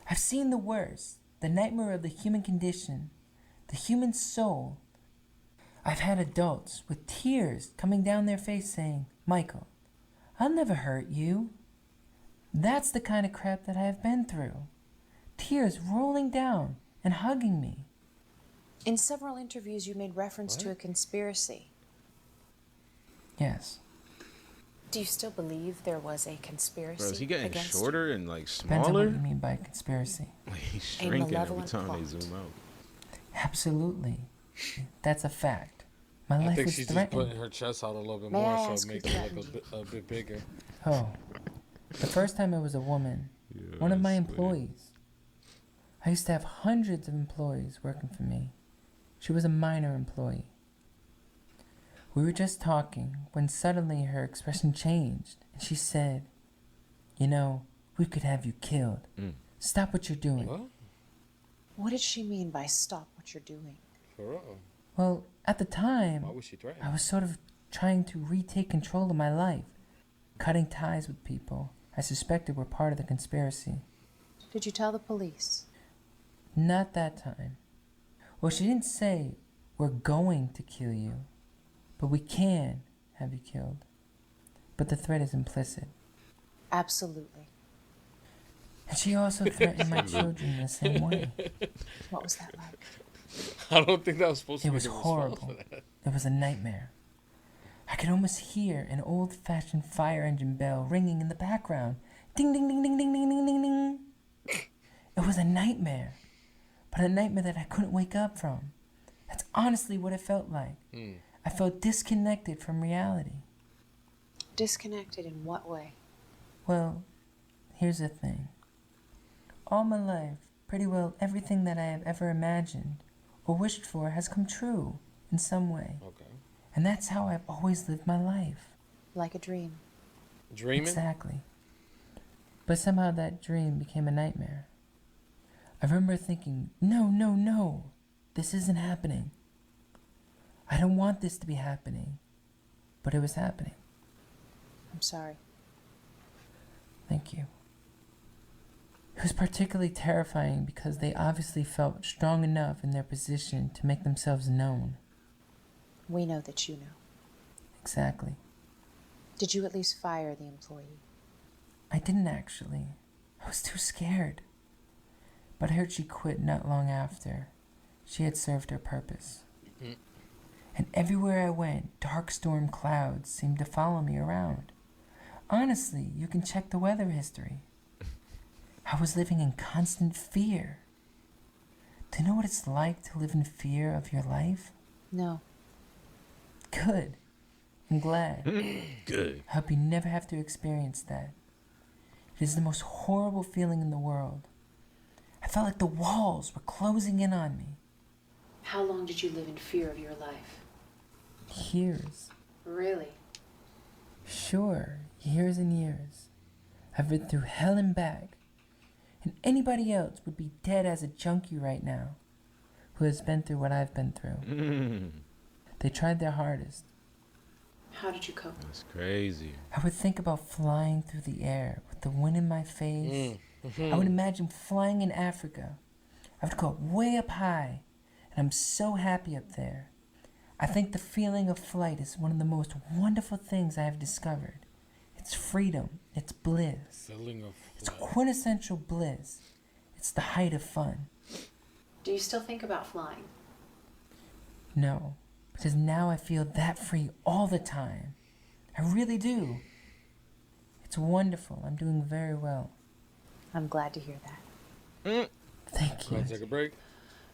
I've seen the worst, the nightmare of the human condition, the human soul. I've had adults with tears coming down their face saying, "Michael, I'll never hurt you." That's the kind of crap that I have been through. Tears rolling down and hugging me. In several interviews, you made reference to a conspiracy. Yes. Do you still believe there was a conspiracy Bro, is he getting against you? shorter and like Depends on what you smaller? mean by conspiracy. He's shrinking every malevolent time they plot. zoom out. Absolutely. That's a fact. My I life think was she's just threatened. putting her chest out a little bit May I more so ask it who makes it look threatened a bit bigger. Oh, the first time it was a woman, one of my Yes, employees. I used to have hundreds of employees working for me. She was a minor employee. We were just talking when suddenly her expression changed and she said, "You know, we could have you killed. Stop what you're doing." What? What did she mean by stop what you're doing? For real. Well, at At the time, Why was she threatened? I was sort of trying to retake control of my life, cutting ties with people I suspected were part of the conspiracy. Did you tell the police? Not that time. Well, she didn't say, we're going to kill you, but we can have you killed. But the threat is implicit. Absolutely. And she also threatened my children in the same way. What was that like? I don't think that was supposed to It be was the response horrible. for that. It was a nightmare. I could almost hear an old-fashioned fire engine bell ringing in the background. Ding, ding, ding, ding, ding, ding, ding, ding, ding. It was a nightmare, but a nightmare that I couldn't wake up from. That's honestly what it felt like. I felt disconnected from reality. Disconnected in what way? Well, here's the thing. All my life, pretty well everything that I have ever imagined or wished for has come true in some way. Okay. And that's how I've always lived my life. Like a dream. Dreaming? Exactly. But somehow that dream became a nightmare. I remember thinking, no, this isn't happening. I don't want this to be happening. But it was happening. I'm sorry. Thank you. It was particularly terrifying because they obviously felt strong enough in their position to make themselves known. We know that you know. Exactly. Did you at least fire the employee? I didn't actually. I was too scared. But I heard she quit not long after. She had served her purpose. And everywhere I went, dark storm clouds seemed to follow me around. Honestly, you can check the weather history. I was living in constant fear. Do you know what it's like to live in fear of your life? No. Good. I'm glad. Good. I hope you never have to experience that. It is the most horrible feeling in the world. I felt like the walls were closing in on me. How long did you live in fear of your life? Years. Really? Sure, years and years. I've been through hell and back. And anybody else would be dead as a junkie right now who has been through what I've been through. They tried their hardest. How did you cope? That's crazy. I would think about flying through the air with the wind in my face. I would imagine flying in Africa. I would go way up high, and I'm so happy up there. I think the feeling of flight is one of the most wonderful things I have discovered. It's freedom. It's bliss. Feeling of It's quintessential bliss. It's the height of fun. Do you still think about flying? No, because now I feel that free all the time. I really do. It's wonderful. I'm doing very well. I'm glad to hear that. Thank you. Want to take a break?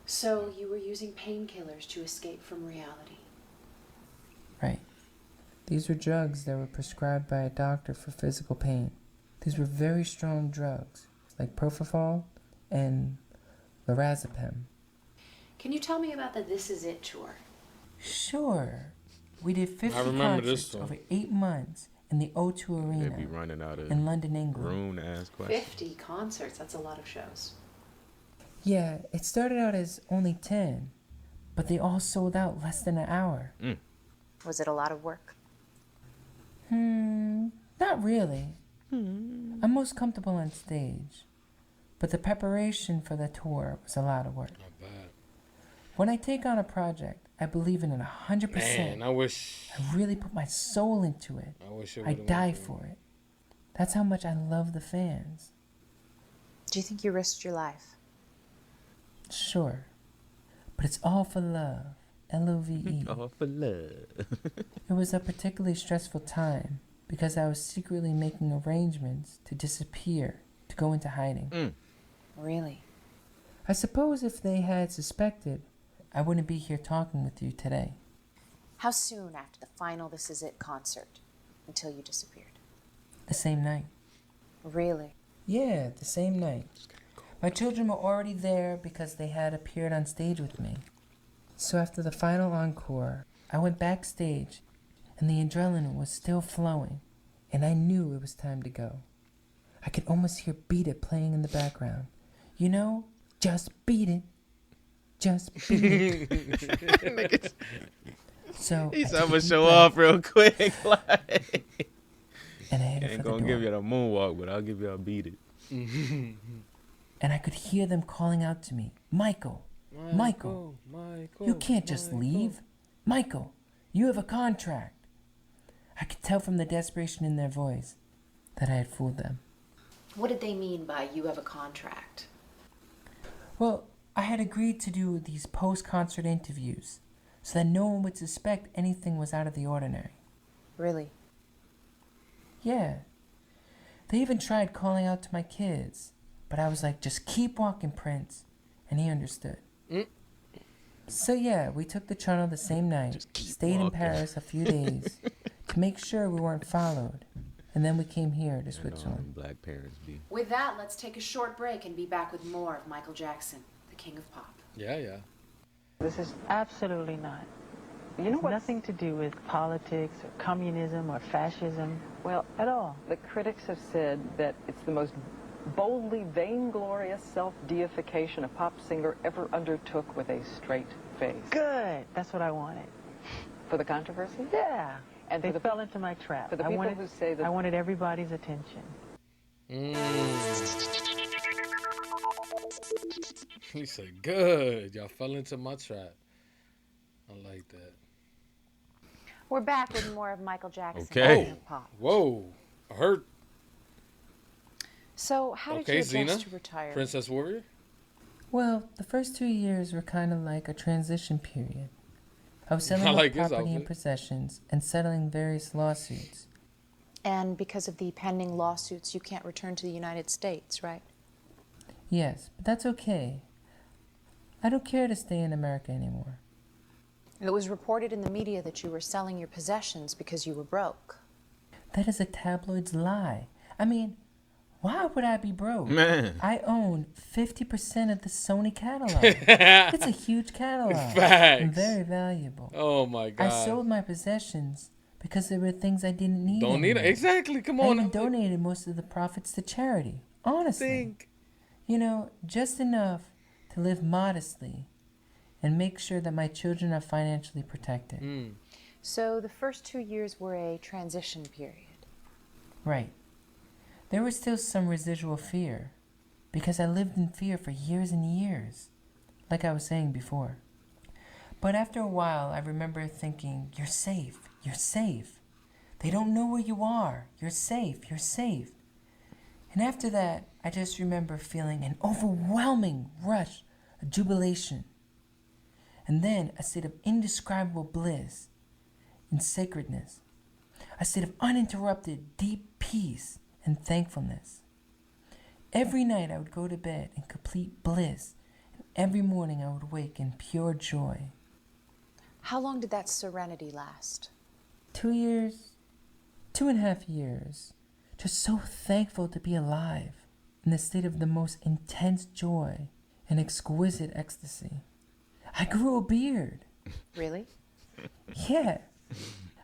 So you were using painkillers to escape from reality. Right. These were drugs that were prescribed by a doctor for physical pain. These were very strong drugs, like propofol and lorazepam. Can you tell me about the This Is It tour? Sure. We did 50 remember this concerts one. over 8 months in the O2 They be Arena running out of in London, England. Bruhn ass questions. 50 concerts, that's a lot of shows. Yeah, it started out as only 10, but they all sold out less than an hour. Was it a lot of work? Not really. I'm most comfortable on stage, but the preparation for the tour was a lot of work. Not bad. When I take on a project, I believe in it 100%. Man, I wish. I really put my soul into it. I wish it I would've die went for it. That's how much I love the fans. Do you think you risked your life? Sure. But it's all for love. L-O-V-E. All for love. It was a particularly stressful time because I was secretly making arrangements to disappear, to go into hiding. Really? I suppose if they had suspected, I wouldn't be here talking with you today. How soon after the final This Is It concert until you disappeared? The same night. Really? Yeah, the same night. My children were already there because they had appeared on stage with me. So after the final encore, I went backstage and the adrenaline was still flowing and I knew it was time to go. I could almost hear Beat It playing in the background. You know, just beat it. Just beat it. So He I said, took I'm a gonna deep show breath, off real quick. Like, and I headed ain't for the gonna door. give you the moonwalk, but I'll give you a beat it. And I could hear them calling out to me, Michael, Michael, you can't just leave. Michael, you have a contract. I could tell from the desperation in their voice that I had fooled them. What did they mean by you have a contract? Well, I had agreed to do these post-concert interviews so that no one would suspect anything was out of the ordinary. Really? Yeah. They even tried calling out to my kids, but I was like, just keep walking, Prince. And he understood. So yeah, we took the tunnel the same night, stayed in Paris a few days to make sure we weren't followed. And then we came here to Switzerland. Black parents be. With that, let's take a short break and be back with more of Michael Jackson, the king of pop. Yeah. This is Absolutely not. You know It's what? nothing to do with politics or communism or fascism Well, at all. the critics have said that it's the most boldly vainglorious self-deification a pop singer ever undertook with a straight face. Good. That's what I wanted. For the controversy? Yeah. And They for the fell into my trap. for the I people wanted, who say that I wanted everybody's attention. He said, good. Y'all fell into my trap. I like that. We're back with more of Michael Jackson, Okay. the king of pop. Whoa. I heard. So, how did Okay, you adjust Xena, to retire? Princess Warrior. Well, the first 2 years were kind of like a transition period. I was selling I my like his property and outfit. possessions and settling various lawsuits. And because of the pending lawsuits, you can't return to the United States, right? Yes, but that's okay. I don't care to stay in America anymore. It was reported in the media that you were selling your possessions because you were broke. That is a tabloid's lie. I mean, why would I be broke? Man. I own 50% of the Sony catalog. It's a huge catalog. Facts. And very valuable. Oh my God. I sold my possessions because there were things I didn't need Don't need it. anymore. Exactly. Come I on. even donated most of the profits to charity. Honestly. Think. You know, just enough to live modestly and make sure that my children are financially protected. So the first 2 years were a transition period. Right. There was still some residual fear because I lived in fear for years and years, like I was saying before. But after a while, I remember thinking, you're safe, you're safe. They don't know where you are. You're safe, you're safe. And after that, I just remember feeling an overwhelming rush of jubilation. And then a state of indescribable bliss and sacredness. A state of uninterrupted deep peace and thankfulness. Every night I would go to bed in complete bliss, and every morning I would wake in pure joy. How long did that serenity last? 2 years, 2.5 years, just so thankful to be alive, in a state of the most intense joy and exquisite ecstasy. I grew a beard. Really? Yeah,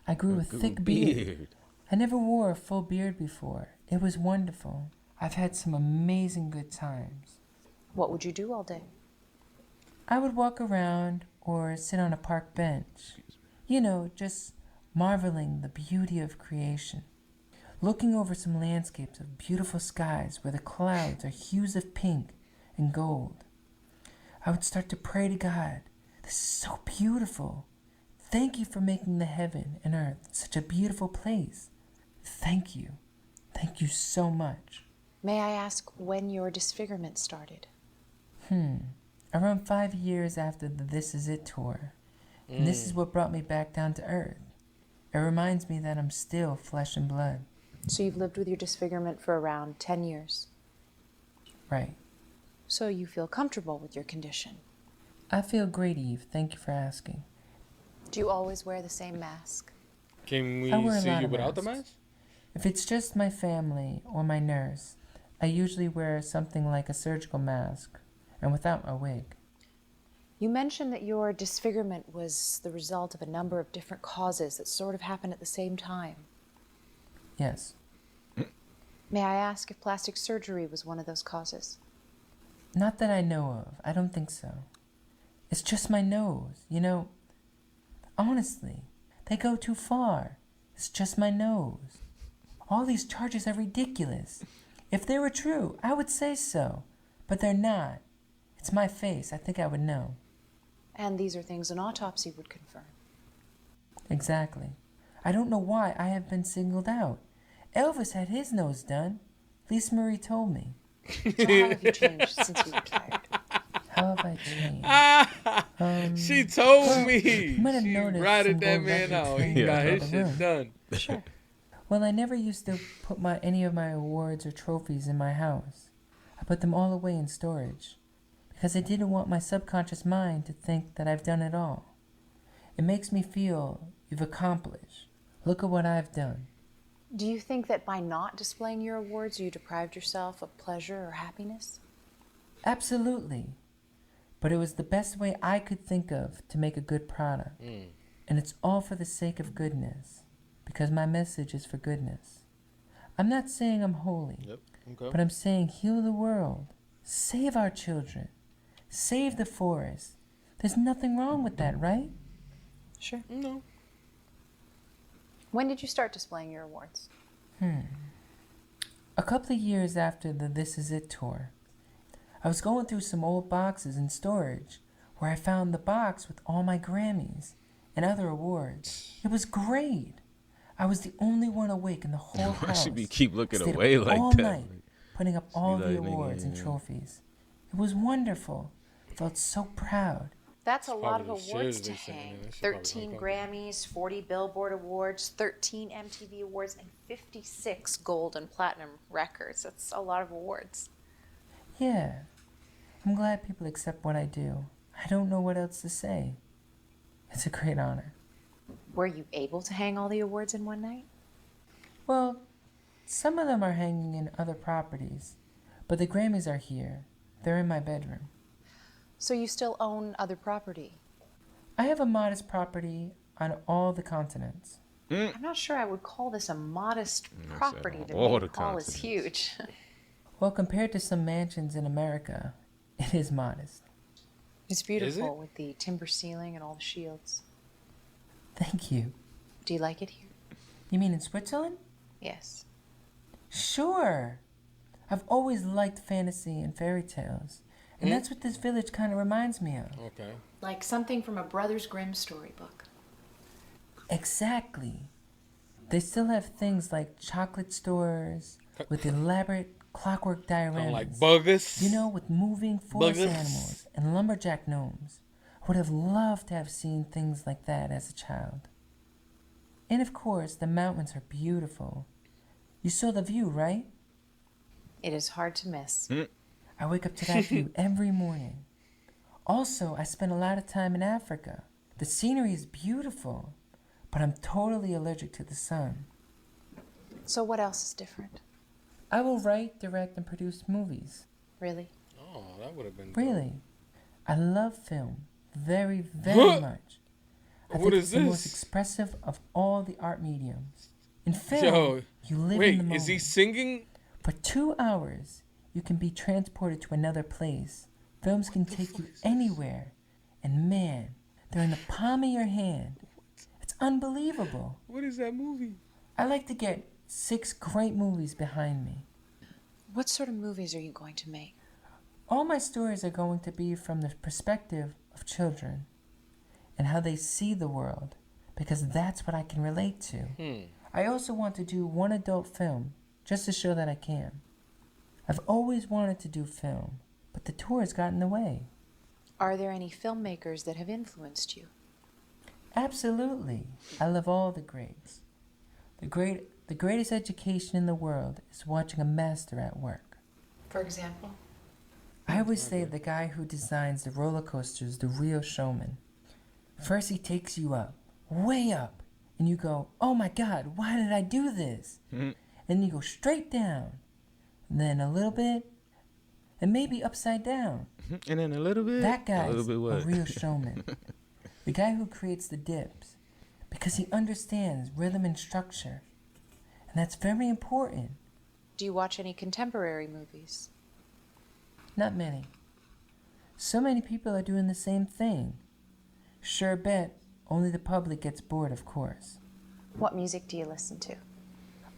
I grew a thick beard. I never wore a full beard before. It was wonderful. I've had some amazing good times. What would you do all day? I would walk around or sit on a park bench. You know, just marveling the beauty of creation. Looking over some landscapes of beautiful skies where the clouds are hues of pink and gold. I would start to pray to God. This is so beautiful. Thank you for making the heaven and earth such a beautiful place. Thank you. Thank you so much. May I ask when your disfigurement started? Around 5 years after the This Is It tour. And this is what brought me back down to earth. It reminds me that I'm still flesh and blood. So you've lived with your disfigurement for around 10 years. Right. So you feel comfortable with your condition. I feel great, Eve. Thank you for asking. Do you always wear the same mask? Can we I wear a see lot you of without the masks. mask? If it's just my family or my nurse, I usually wear something like a surgical mask and without my wig. You mentioned that your disfigurement was the result of a number of different causes that sort of happened at the same time. Yes. May I ask if plastic surgery was one of those causes? Not that I know of. I don't think so. It's just my nose. You know, honestly, They go too far. It's just my nose. All these charges are ridiculous. If they were true, I would say so. But they're not. It's my face. I think I would know. And these are things an autopsy would confirm. Exactly. I don't know why I have been singled out. Elvis had his nose done. Lisa Marie told me. So how have you changed since you retired? How have I changed? She told me. You might have She noticed ratted some that gold man records out. hanging He got around his the shit room. done. Sure. Well, I never used to put any of my awards or trophies in my house. I put them all away in storage because I didn't want my subconscious mind to think that I've done it all. It makes me feel you've accomplished. Look at what I've done. Do you think that by not displaying your awards, you deprived yourself of pleasure or happiness? Absolutely. But it was the best way I could think of to make a good product. And it's all for the sake of goodness. Because my message is for goodness. I'm not saying I'm holy. Yep. Okay. But I'm saying heal the world. Save our children. Save the forest. There's nothing wrong with that, right? Sure. No. When did you start displaying your awards? A couple of years after the This Is It tour, I was going through some old boxes in storage where I found the box with all my Grammys and other awards. It was great. I was the only one awake in the whole Why house. should we keep looking Stayed away up like all that? night, putting up all be the like, nigga, awards and yeah. trophies. It was wonderful. I felt so proud. That's a lot of probably the awards shiz to they sent, hang. man. That shit probably 13 hung Grammys, 40 Billboard Awards, 13 MTV Awards, and 56 gold and platinum records. That's a lot of awards. Yeah, I'm glad people accept what I do. I don't know what else to say. It's a great honor. Were you able to hang all the awards in one night? Well, some of them are hanging in other properties, but the Grammys are here. They're in my bedroom. So you still own other property? I have a modest property on all the continents. I'm not sure I would call this a modest I property. said To all me, the Paul is continents. huge. Well, compared to some mansions in America, it is modest. It's beautiful with the timber ceiling and all the shields. Thank you. Do you like it here? You mean in Switzerland? Yes. Sure. I've always liked fantasy and fairy tales. And that's what this village kind of reminds me of. Okay. Like something from a Brothers Grimm storybook. Exactly. They still have things like chocolate stores with elaborate clockwork Kind dioramas. of like buggers. You know, with moving forest Buggers. animals and lumberjack gnomes. I would have loved to have seen things like that as a child. And of course, the mountains are beautiful. You saw the view, right? It is hard to miss. I wake up to that view every morning. Also, I spend a lot of time in Africa. The scenery is beautiful, but I'm totally allergic to the sun. So what else is different? I will write, direct, and produce movies. Really? Oh, that would have been. Really. I love film very, very much. I What think is it's the most this? expressive of all the art mediums. In film, Yo, you live in the wait, moment. is he singing? For 2 hours, you can be transported to another place. Films can take you anywhere. And man, they're in the palm of your hand. It's unbelievable. What is that movie? I like to get 6 great movies behind me. What sort of movies are you going to make? All my stories are going to be from the perspective of children and how they see the world, because that's what I can relate to. I also want to do one adult film, just to show that I can. I've always wanted to do film, but the tour has gotten in the way. Are there any filmmakers that have influenced you? Absolutely. I love all the greats. The greatest education in the world is watching a master at work. For example? I always say the guy who designs the roller coasters, the real showman. First he takes you up, way up, and you go, oh my God, why did I do this? And you go straight down, and then a little bit, and maybe upside down. And then a little bit. That a guy's little bit a what? real showman. The guy who creates the dips, because he understands rhythm and structure. And that's very important. Do you watch any contemporary movies? Not many. So many people are doing the same thing. Sure bet only the public gets bored, of course. What music do you listen to?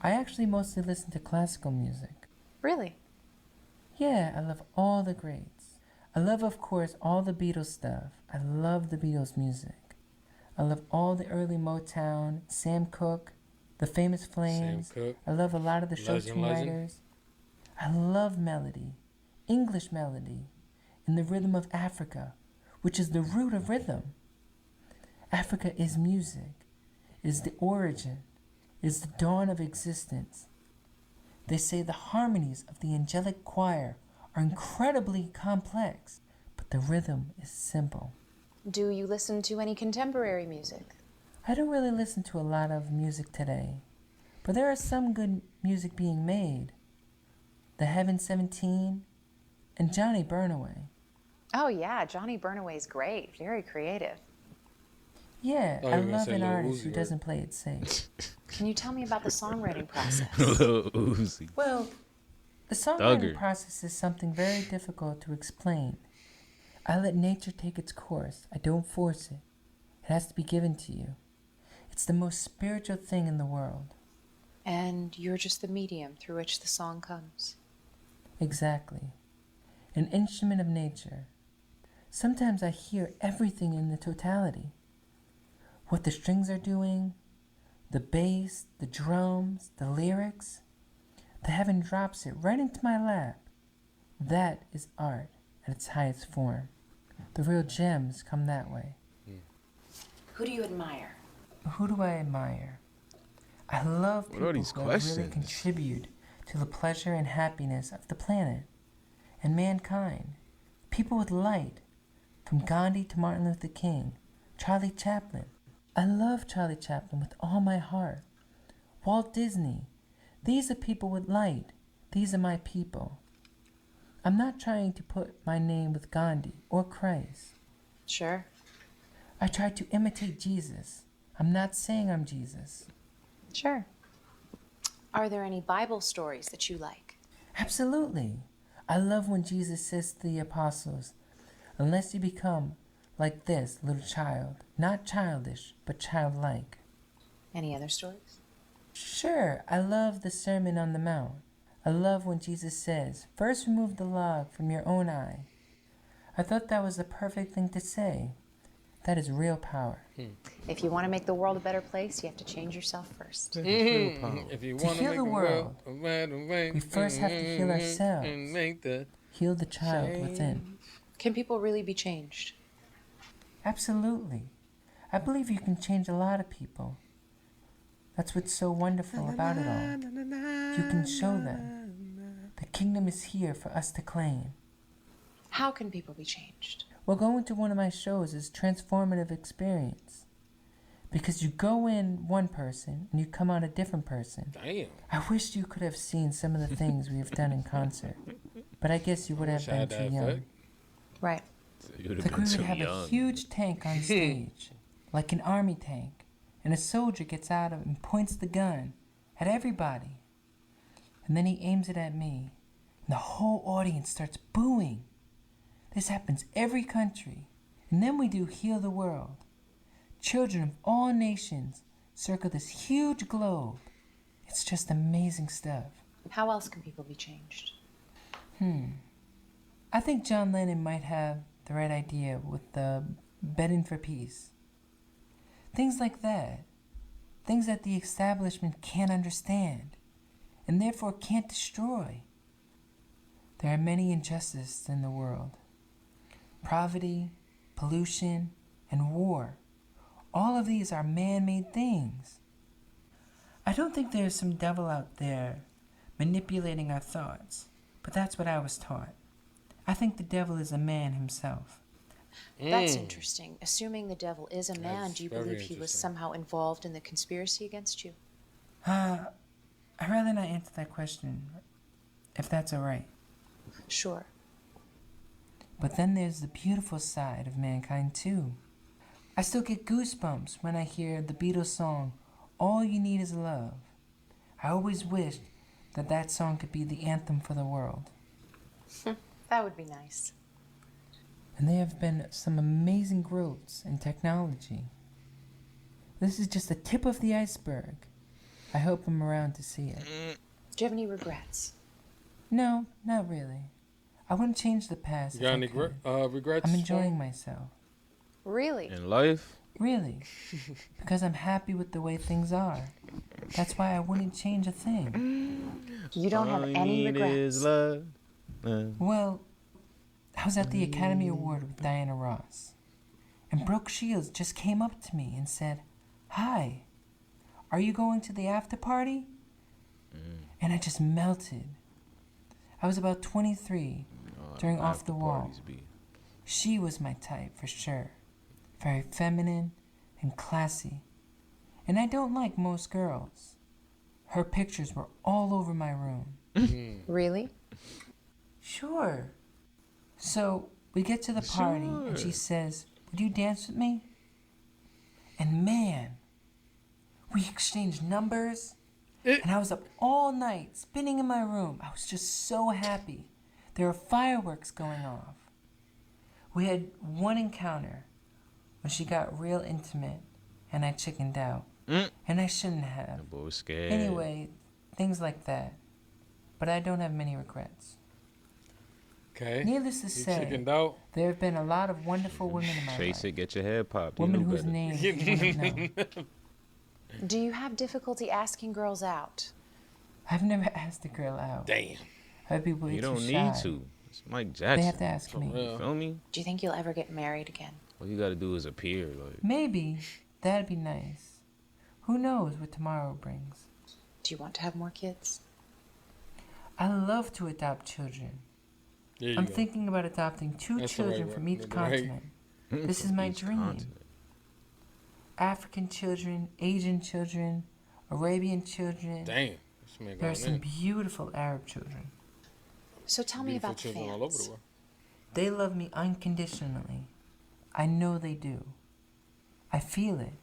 I actually mostly listen to classical music. Really? Yeah, I love all the greats. I love, of course, all the Beatles stuff. I love the Beatles music. I love all the early Motown, Sam Cooke, the Famous Flames. Sam Cooke. I love a lot of the show Legend. tune writers. I love melody, English melody, in the rhythm of Africa, which is the root of rhythm. Africa is music, is the origin, is the dawn of existence. They say the harmonies of the angelic choir are incredibly complex, but the rhythm is simple. Do you listen to any contemporary music? I don't really listen to a lot of music today, but there is some good music being made. The Heaven 17 and Johnny Burnaway. Oh yeah, Johnny Burnaway's great. Very creative. Yeah, Oh, I you were gonna love say an Lil artist Uzi who Vert. doesn't play it safe. Can you tell me about the songwriting process? Lil Uzi. Well, the songwriting Thugger. process is something very difficult to explain. I let nature take its course. I don't force it. It has to be given to you. It's the most spiritual thing in the world. And you're just the medium through which the song comes. Exactly. An instrument of nature. Sometimes I hear everything in the totality. What the strings are doing, the bass, the drums, the lyrics. The heaven drops it right into my lap. That is art at its highest form. The real gems come that way. Who do you admire? Who do I admire? I love What are people these who have really questions? contribute to the pleasure and happiness of the planet and mankind. People with light, from Gandhi to Martin Luther King, Charlie Chaplin. I love Charlie Chaplin with all my heart. Walt Disney. These are people with light. These are my people. I'm not trying to put my name with Gandhi or Christ. Sure. I try to imitate Jesus. I'm not saying I'm Jesus. Sure. Are there any Bible stories that you like? Absolutely. I love when Jesus says to the apostles, unless you become like this little child, not childish, but childlike. Any other stories? Sure, I love the Sermon on the Mount. I love when Jesus says, first remove the log from your own eye. I thought that was the perfect thing to say. That is real power. If you want to make the world a better place, you have to change yourself first. If you To want to heal make the the world, world a better way, we first have to heal ourselves. and make the Heal the child within. Can people really be changed? Absolutely. I believe you can change a lot of people. That's what's so wonderful about it all. You can show them. The kingdom is here for us to claim. How can people be changed? Well, going to one of my shows is transformative experience. Because you go in one person and you come out a different person. damn. I wish you could have seen some of the things we have done in concert. But I guess you would have Wish I been had too that young. effect. Right. You would have Like we been would too have a young. huge tank on stage, like an army tank, and a soldier gets out of it and points the gun at everybody. And then he aims it at me, and the whole audience starts booing. This happens every country. And then we do Heal the World. Children of all nations circle this huge globe. It's just amazing stuff. How else can people be changed? I think John Lennon might have the right idea with the bedding for peace. Things like that. Things that the establishment can't understand and therefore can't destroy. There are many injustices in the world. Poverty, pollution, and war. All of these are man-made things. I don't think there's some devil out there manipulating our thoughts, but that's what I was taught. I think the devil is a man himself. That's interesting. Assuming the devil is a man, That's do you very believe he was interesting. somehow involved in the conspiracy against you? I'd rather not answer that question, if that's all right. Sure. But then there's the beautiful side of mankind too. I still get goosebumps when I hear the Beatles song, All You Need Is Love. I always wished that that song could be the anthem for the world. That would be nice. And there have been some amazing growths in technology. This is just the tip of the iceberg. I hope I'm around to see it. Do you have any regrets? No, not really. I wouldn't change the past. You got any if I could. regrets? I'm enjoying myself. Really? In life? Really. Because I'm happy with the way things are. That's why I wouldn't change a thing. You don't have any regrets? Love. Well, I was at the Academy Award with Diana Ross. And Brooke Shields just came up to me and said, "Hi, are you going to the after party?" And I just melted. I was about 23 during Off the Wall. She was my type for sure. Very feminine and classy. And I don't like most girls. Her pictures were all over my room. Really? Sure. So we get to the party and she says, "Would you dance with me?" And man, we exchanged numbers. And I was up all night spinning in my room. I was just so happy. There were fireworks going off. We had one encounter when she got real intimate and I chickened out. And I shouldn't have. The boy was scared. Anyway, things like that. But I don't have many regrets. Okay. Needless to You say, chickened out. there have been a lot of wonderful women in my Chase life. it, get your head popped. You Women know whose better. names you wouldn't know. Do you have difficulty asking girls out? I've never asked a girl out. Damn. I'd be way You too don't shy. need to. It's Mike Jackson. They have to ask me. real. Feel me? Do you think you'll ever get married again? All you gotta do is appear. Like, Maybe. That'd be nice. Who knows what tomorrow brings? Do you want to have more kids? I love to adopt children. There you I'm go. thinking about adopting two That's the right children word. from each Right. continent. This is my each dream. continent. African children, Asian children, Arabian children. Damn. This man There are going some in. beautiful Arab children. So tell me Beautiful about the children all over the fans. world. They love me unconditionally. I know they do. I feel it.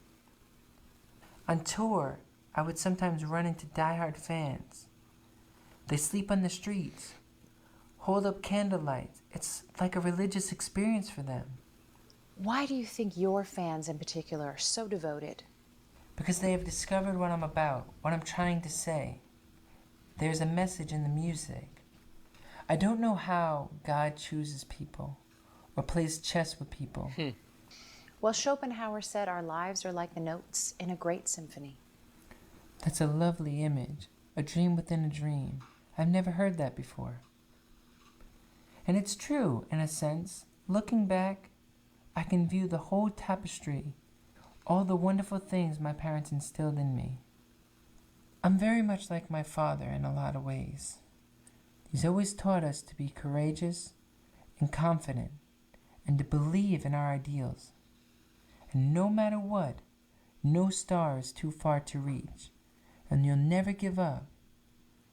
On tour, I would sometimes run into diehard fans. They sleep on the streets, hold up candlelight. It's like a religious experience for them Why do you think your fans in particular are so devoted? because they have discovered what I'm about, what I'm trying to say. There's a message in the music. I don't know how God chooses people or plays chess with people. Well, Schopenhauer said our lives are like the notes in a great symphony. That's a lovely image, a dream within a dream. I've never heard that before. And it's true, in a sense. Looking back, I can view the whole tapestry, all the wonderful things my parents instilled in me. I'm very much like my father in a lot of ways. He's always taught us to be courageous and confident and to believe in our ideals. And no matter what, no star is too far to reach, and you'll never give up.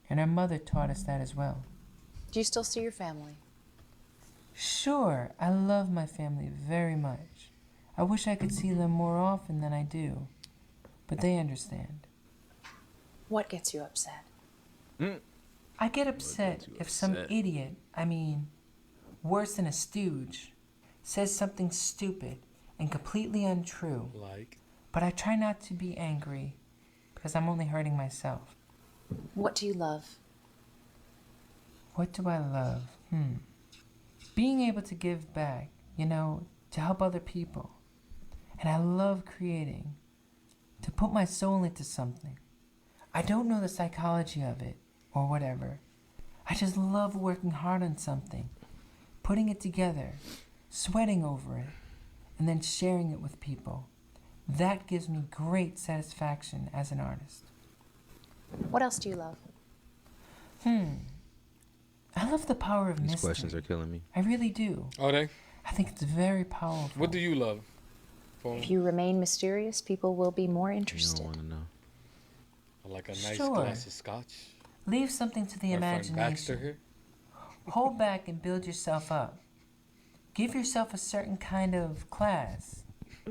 And our mother taught us that as well. Do you still see your family? Sure, I love my family very much. I wish I could see them more often than I do, but they understand. What gets you upset? I get upset if some upset? idiot, worse than a stooge, says something stupid and completely untrue. Like. But I try not to be angry because I'm only hurting myself. What do you love? What do I love? Being able to give back, to help other people. And I love creating, to put my soul into something. I don't know the psychology of it or whatever. I just love working hard on something, putting it together, sweating over it, and then sharing it with people. That gives me great satisfaction as an artist. What else do you love? I love the power of These mystery. questions are killing me. I really do. Are they? I think it's very powerful. What do you love? If you remain mysterious, people will be more You interested. don't want to know. Like a nice Sure. glass of scotch. Leave something to the My friend Baxter imagination. here. Hold back and build yourself up. Give yourself a certain kind of class.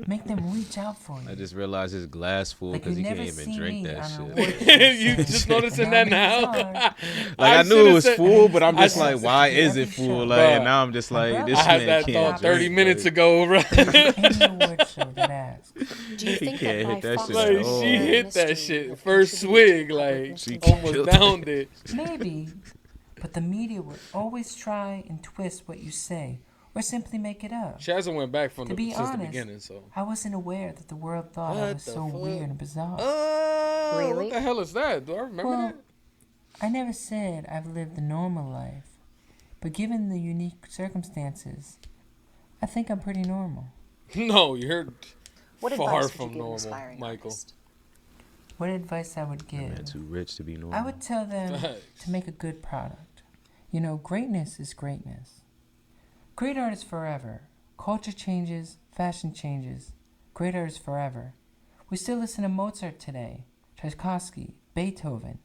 Make them reach out for you. I just realized his glass full Like, because you he can't never even see drink me that on an shit. award show You saying, just noticing that now? "Nominees are-" Like I knew should've it was said- full, but I'm I just like, said- why to is every it full? show. Like, Bruh. and now I'm just like, brother- this I had man that can't thought 30 drink, minutes like, ago, bro. Any award show that asks. Do you think can't that by hit that shit fostering at Like, all. she fear and hit that mystery, shit you have first contributed to swig, public like, She almost killed downed it. Maybe, but the media would always try and twist what you say or simply make it up. She hasn't went back from To be since the honest, beginning, so. I wasn't aware that the world thought I What was the so fuck? weird and bizarre. Really? What the hell is that? Do I remember Well, that? I never said I've lived a normal life, but given the unique circumstances, I think I'm pretty normal. No, you're What far advice would you from give an normal, aspiring Michael. artist? What advice I would give? man, too rich to be normal. I would tell them Facts. to make a good product. You know, greatness is greatness. Great art is forever. Culture changes, fashion changes. Great art is forever. We still listen to Mozart today, Tchaikovsky, Beethoven,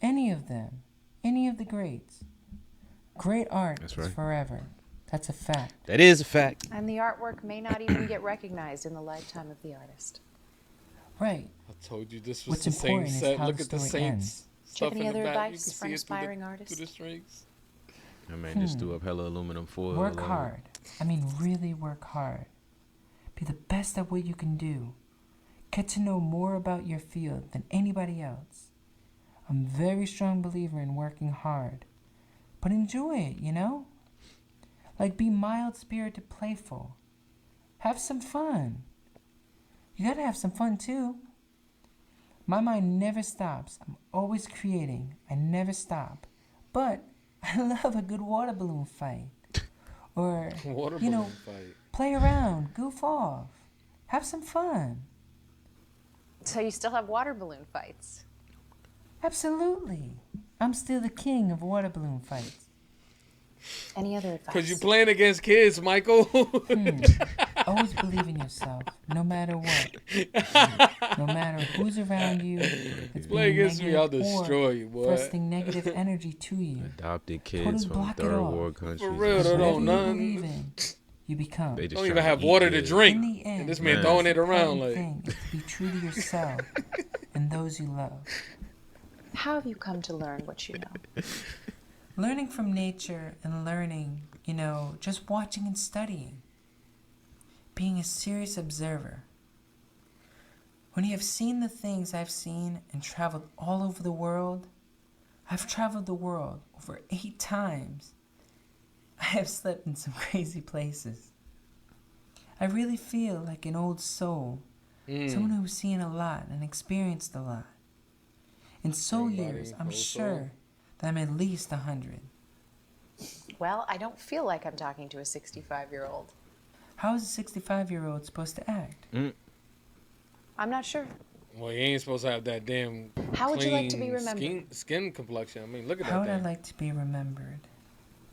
any of them, any of the greats. Great art That's is right. forever. That's a fact. That is a fact. And the artwork may not even get recognized in the lifetime of the artist. Right. I told you this was What's the same important is set. how Look the at the story Saints ends. Do you stuff have any in the other back. You advice can for an see it aspiring through artist? the strings. That man just threw up hella aluminum foil. Work like- hard. I mean, really work hard. Be the best at what you can do. Get to know more about your field than anybody else. I'm a very strong believer in working hard. But enjoy it, you know? Like, be mild-spirited, playful. Have some fun. You gotta have some fun, too. My mind never stops. I'm always creating. I never stop. But I love a good water balloon fight. Or, Water you know, balloon fight. play around, goof off. Have some fun. So you still have water balloon fights? Absolutely. I'm still the king of water balloon fights. Any other advice? Because you playing against kids, Michael. Always believe in yourself, no matter what. No matter who's around you, it's Play being against me, I'll negative or destroy you, boy. thrusting negative energy to you. Adopted kids Totally from block it third off. world countries. For real, and they shit. don't Whatever you none. believe in, you become. They just Don't even trying have to eat water to good. drink. In the end, And this the man Man. throwing most it around important like. thing is to be true to yourself and those you love. How have you come to learn what you know? Learning from nature and learning, you know, just watching and studying. Being a serious observer. When you have seen the things I've seen and traveled all over the world, I've traveled the world over 8 times. I have slept in some crazy places. I really feel like an old soul, someone who's seen a lot and experienced a lot. In soul Everybody, years, I'm old soul. sure that I'm at least 100. Well, I don't feel like I'm talking to a 65-year-old. How is a 65-year-old supposed to act? I'm not sure. Well, you ain't supposed to have that damn. How would you like to be clean remembered? Skin complexion. I mean, look at How that would I thing. like to be remembered?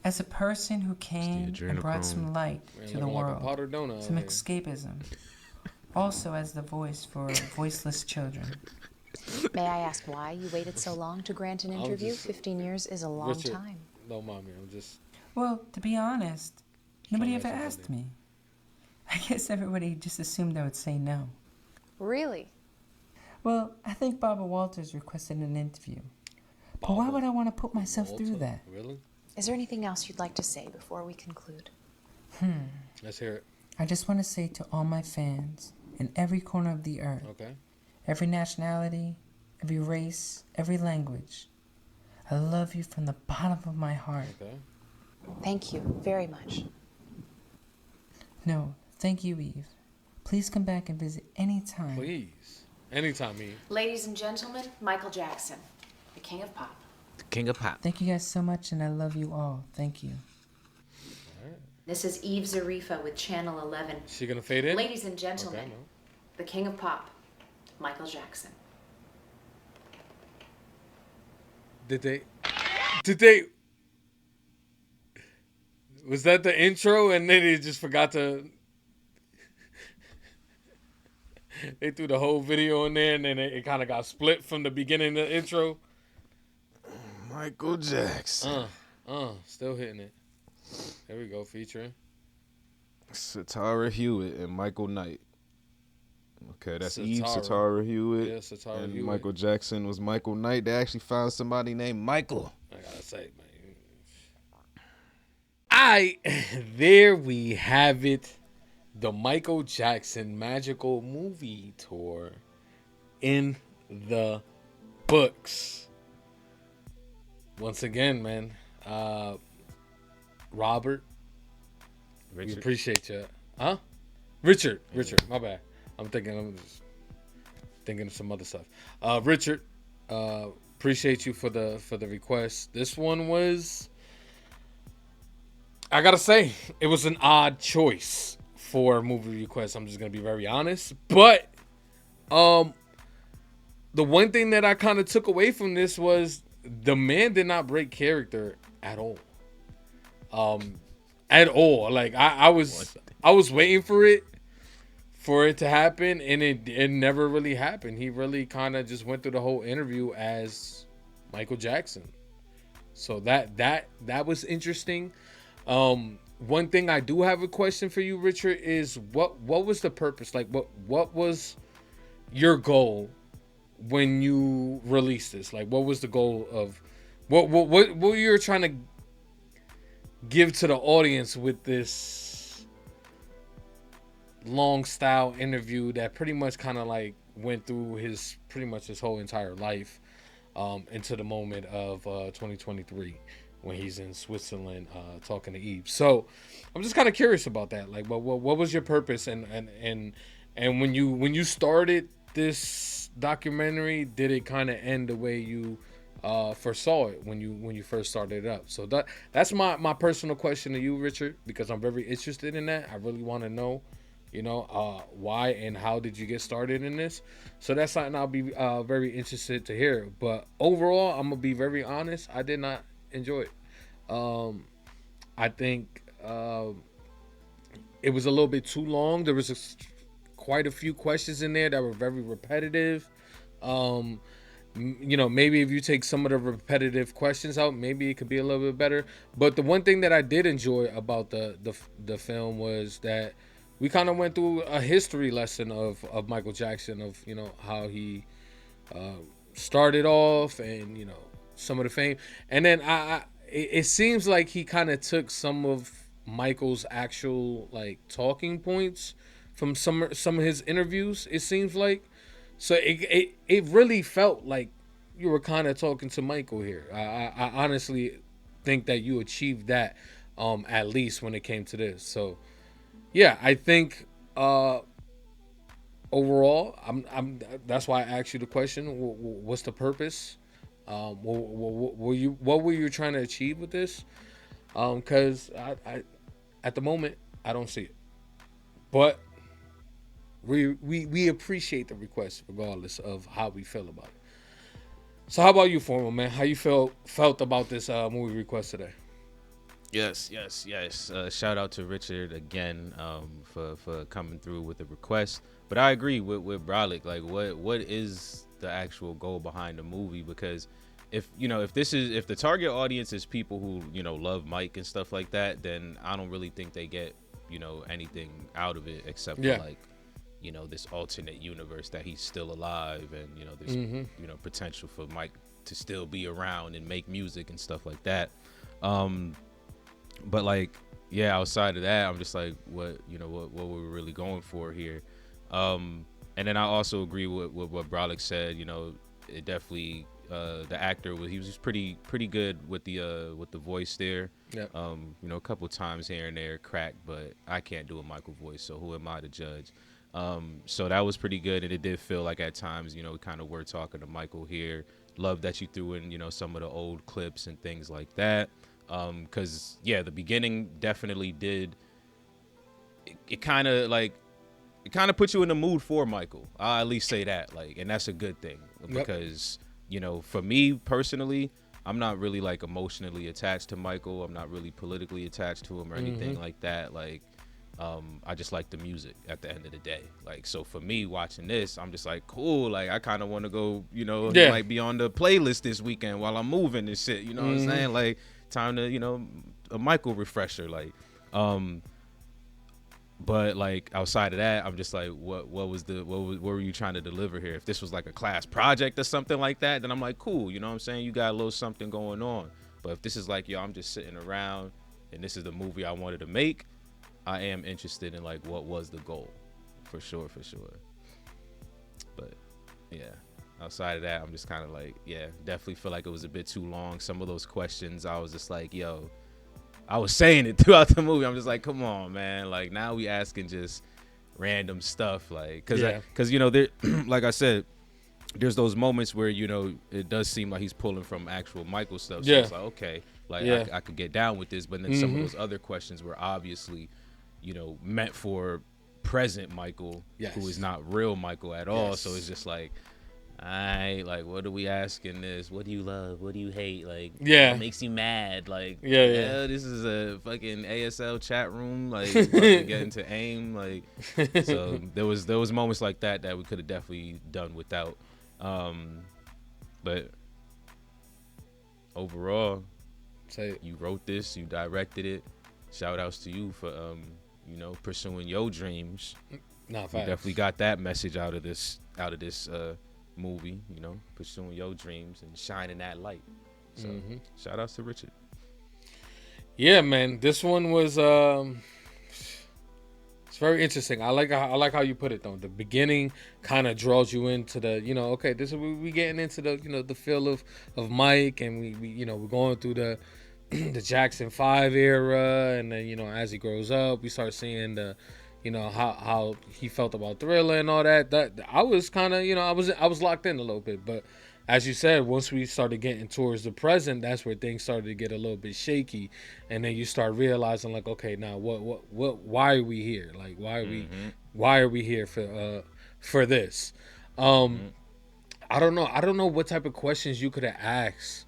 As a person who came and brought some adrenochrome. light Man, to the looking like a world, powdered donut. some out here. escapism. Also as the voice for voiceless children. May I ask why you waited so long to grant an I was interview? just- 15 years is a long Richard, time. Don't mind me. I'm just. Well, to be honest, nobody Trying to ever answer asked something. me. I guess everybody just assumed I would say no. Really? Well, I think Barbara Walters requested an interview. But why would I want to put myself through Walter? that? Really? Is there anything else you'd like to say before we conclude? Let's hear it. I just want to say to all my fans in every corner of the earth, Okay. every nationality, every race, every language, I love you from the bottom of my heart. Okay. Thank you very much. No, thank you, Eve. Please come back and visit anytime. Please. Anytime, Eve. Ladies and gentlemen, Michael Jackson, the king of pop. The king of pop. Thank you guys so much, and I love you all. Thank you. This is Eve Zarifa with Channel 11. She gonna fade in? Ladies and gentlemen, Okay, no. the king of pop, Michael Jackson. Did they? Was that the intro and then they just forgot to? They threw the whole video in there and then it kind of got split from the beginning of the intro. Michael Jackson. Still hitting it. There we go, featuring. Satara Hewitt and Michael Knight. Okay, that's Satara. Eve Satara Hewitt. Yeah, Satara and Hewitt. Michael Jackson was Michael Knight. They actually found somebody named Michael. I gotta say, man. There we have it. The Michael Jackson Magical Movie Tour in the books. Once again, man. Robert, we appreciate you. Huh? Richard, my bad. I'm just thinking of some other stuff. Richard, appreciate you for the request. This one was, I gotta say, it was an odd choice for a movie request. I'm just gonna be very honest. But the one thing that I kind of took away from this was the man did not break character at all. At all. Like I was waiting for it to happen, and it never really happened. He really kind of just went through the whole interview as Michael Jackson. So that was interesting. One thing I do have a question for you, Richard, is what was the purpose? Like what was your goal when you released this? Like what was the goal of what you were trying to give to the audience with this long style interview that pretty much kind of like went through his whole entire life into the moment of 2023 when he's in Switzerland talking to Eve. So I'm just kind of curious about that. Like what was your purpose and when you started this documentary, did it kind of end the way you foresaw it when you first started it up? So that's my personal question to you, Richard, because I'm very interested in that. I really want to know, why and how did you get started in this? So that's something I'll be very interested to hear. But overall, I'm gonna be very honest. I did not enjoy it. I think it was a little bit too long. There was quite a few questions in there that were very repetitive. Maybe if you take some of the repetitive questions out, maybe it could be a little bit better. But the one thing that I did enjoy about the film was that we kind of went through a history lesson of Michael Jackson, of how he started off, and some of the fame, and then it seems like he kind of took some of Michael's actual like talking points from some of his interviews. It seems like. So it really felt like you were kind of talking to Michael here. I honestly think that you achieved that, at least when it came to this. So yeah, I think overall, that's why I asked you the question. What's the purpose? What were you trying to achieve with this? Because I at the moment I don't see it, but we appreciate the request regardless of how we feel about it. So how about you, Formal Man? How you felt about this movie request today? Yes. Shout out to Richard again for coming through with the request. But I agree with Brolic. Like, what is the actual goal behind the movie? Because if the target audience is people who love Mike and stuff like that, then I don't really think they get anything out of it except for like this alternate universe that he's still alive, and there's potential for Mike to still be around and make music and stuff like that. But like, yeah, outside of that, I'm just like, what we're really going for here. And then I also agree with what Brolic said. It definitely the actor was pretty good with the voice there. Yep. A couple times here and there cracked, but I can't do a Michael voice, so who am I to judge? So that was pretty good, and it did feel like at times we kind of were talking to Michael here. Love that you threw in some of the old clips and things like that. Because the beginning definitely did. It kind of put you in the mood for Michael. I'll at least say that, and that's a good thing. Because for me personally, I'm not really like emotionally attached to Michael. I'm not really politically attached to him or anything like that. I just like the music at the end of the day. So for me watching this, I'm just like, cool. I kind of want to go, he might be on the playlist this weekend while I'm moving and shit. You know what I'm saying? Time to, a Michael refresher. But like outside of that, I'm just like, what were you trying to deliver here? If this was like a class project or something like that, then I'm like, cool, you know what I'm saying? You got a little something going on. But if this is like, yo, I'm just sitting around and this is the movie I wanted to make, I am interested in like what was the goal, for sure. But yeah, outside of that, I'm just kind of like, yeah, definitely feel like it was a bit too long. Some of those questions, I was just like, yo, I was saying it throughout the movie. I'm just like, come on, man. Like now we asking just random stuff, like, cause you know, there, like I said, there's those moments where, you know, it does seem like he's pulling from actual Michael stuff. So it's like, okay, like I could get down with this. But then some of those other questions were obviously, you know, meant for present Michael, who is not real Michael at all. So it's just like, like, what are we asking this? What do you love? What do you hate? Like, what makes you mad? Like, this is a fucking ASL chat room. Like, about to get into AIM. Like, so there was moments like that we could have definitely done without. But overall, you wrote this, you directed it. Shout outs to you for you know, pursuing your dreams. Nah, you definitely got that message out of this movie, you know, pursuing your dreams and shining that light. So shout outs to Richard. Yeah, man, this one was it's very interesting. I like how you put it though. The beginning kind of draws you into the, you know, okay, this is we getting into the, you know, the feel of Mike, and we you know, we're going through the the Jackson 5 era, and then, you know, as he grows up, we start seeing the, you know, how he felt about Thriller and all that. That I was kind of, you know, I was locked in a little bit. But as you said, once we started getting towards the present, that's where things started to get a little bit shaky, and then you start realizing, like, okay, now what why are we here? Like, why are we here for this? I don't know what type of questions you could have asked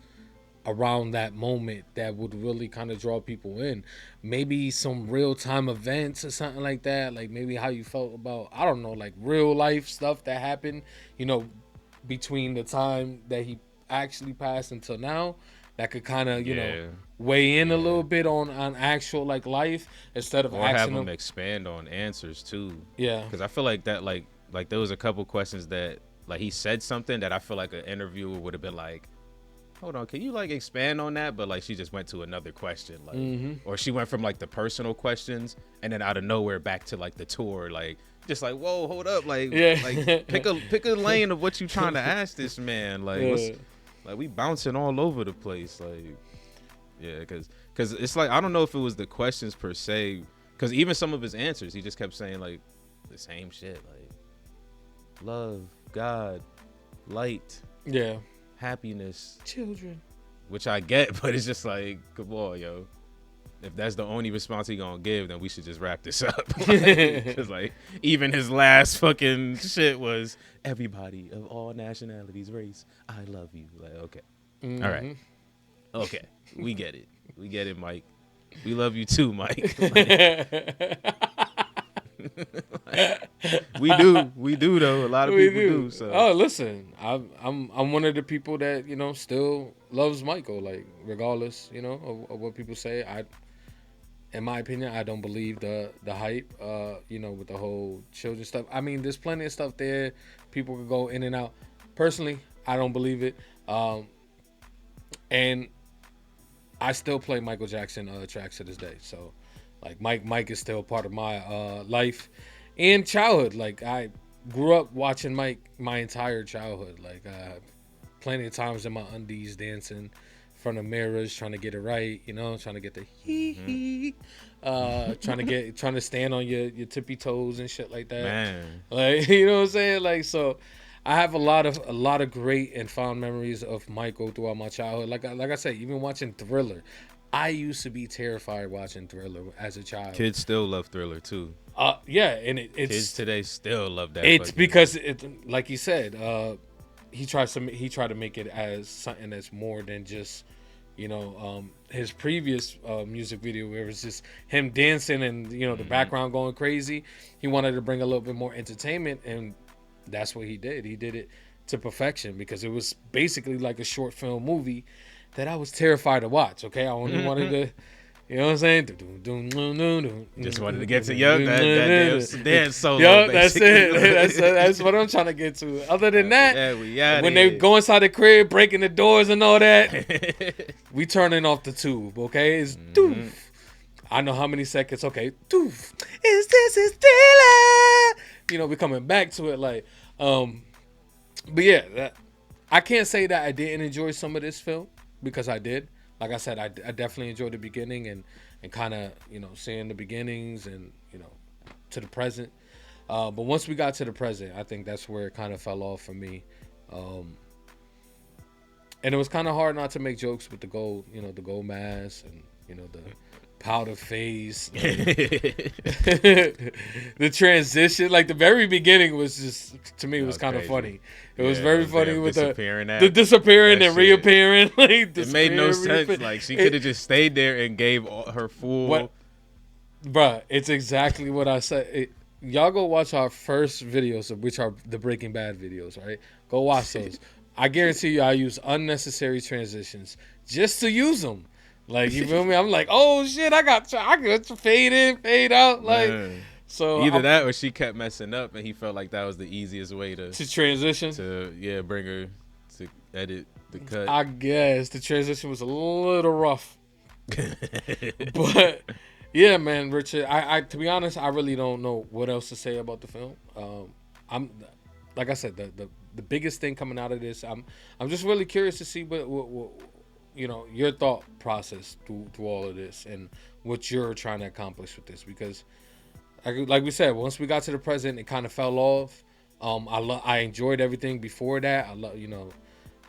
around that moment that would really kind of draw people in. Maybe some real-time events or something like that, like maybe how you felt about, I don't know, like real life stuff that happened, you know, between the time that he actually passed until now, that could kind of, you know, weigh in a little bit on actual like life, instead of or asking have him expand on answers too. Yeah, because I feel like that, like there was a couple questions that, like, he said something that I feel like an interviewer would have been like, hold on, can you like expand on that? But like she just went to another question, like, or she went from like the personal questions and then out of nowhere back to like the tour, like just like, whoa, hold up, like, like pick a lane of what you trying to ask this man, like, what's, like, we bouncing all over the place, like, because it's like, I don't know if it was the questions per se, because even some of his answers, he just kept saying like the same shit, like love, God, light, happiness, children, which I get, but it's just like, come on, yo. If that's the only response he gonna give, then we should just wrap this up. Because like, even his last fucking shit was, everybody of all nationalities, race, I love you. Like, okay, all right, okay, we get it, Mike. We love you too, Mike. We do though. A lot of people do. So, oh, listen, I'm one of the people that, you know, still loves Michael, like, regardless, you know, of what people say. In my opinion, I don't believe the hype, you know, with the whole children stuff. I mean, there's plenty of stuff there. People could go in and out. Personally, I don't believe it. And I still play Michael Jackson tracks to this day. So, like, Mike is still part of my life and childhood. Like, I grew up watching Mike my entire childhood. Like, plenty of times in my undies dancing in front of mirrors, trying to get it right, you know, trying to get the hee, trying to stand on your tippy toes and shit like that. Man, like, you know what I'm saying? Like, so I have a lot of great and fond memories of Michael throughout my childhood. Like I said, even watching Thriller. I used to be terrified watching Thriller as a child. kids still love Thriller too. Yeah, and it's Kids today still love that. It's because it, like you said, he tried to make it as something that's more than just, you know, his previous music video where it was just him dancing and, you know, the background going crazy. He wanted to bring a little bit more entertainment, and that's what he did. He did it to perfection, because it was basically like a short film movie that I was terrified to watch. Okay, I only wanted to You know what I'm saying? Just wanted to get to that dance solo. Yo, that's basically. it. That's what I'm trying to get to. Other than that, Yeah, we outta when they here. go inside the crib, breaking the doors and all that, we turning off the tube, okay? It's doof. I know how many seconds. Okay, doof. Is this a thriller? You know, we coming back to it like, but yeah, I can't say that I didn't enjoy some of this film because I did. Like I said, I definitely enjoyed the beginning and kind of, you know, seeing the beginnings and, you know, to the present. But once we got to the present, I think that's where it kind of fell off for me. And it was kind of hard not to make jokes with the gold, you know, the gold mask and, you know, the powder face. The transition, like the very beginning was just, to me, it was kind of funny. It was very funny with the disappearing and reappearing. Like, it made no sense. Like, she could have just stayed there and gave her full. Bruh, it's exactly what I said. Y'all go watch our first videos, which are the Breaking Bad videos, right? Go watch those. I guarantee you I use unnecessary transitions just to use them. Like, you feel me? I'm like, oh shit, I got to fade in, fade out. Like, so either that or she kept messing up and he felt like that was the easiest way to transition. To bring her to edit the cut. I guess the transition was a little rough. But yeah, man, Richard, I to be honest, I really don't know what else to say about the film. I'm like I said, the biggest thing coming out of this, I'm just really curious to see what you know, your thought process through all of this and what you're trying to accomplish with this, because like we said, once we got to the present, it kind of fell off. I enjoyed everything before that. I love, you know,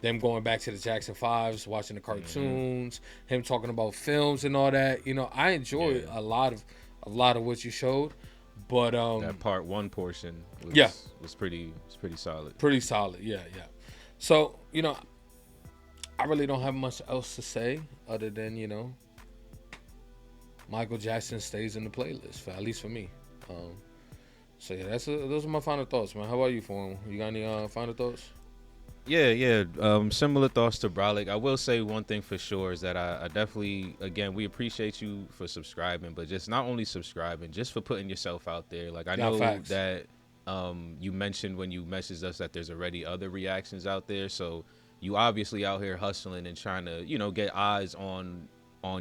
them going back to the Jackson 5s, watching the cartoons, him talking about films and all that. You know, I enjoyed a lot of what you showed, but that part one portion was pretty solid. Pretty solid, yeah. So, you know, I really don't have much else to say other than, you know, Michael Jackson stays in the playlist, at least for me. So yeah, those are my final thoughts, man. How about you, Forum? You got any final thoughts? Yeah. Similar thoughts to Brolic. I will say one thing for sure is that I definitely, again, we appreciate you for subscribing, but just not only subscribing, just for putting yourself out there. Like, I know that you mentioned when you messaged us that there's already other reactions out there, so you obviously out here hustling and trying to, you know, get eyes on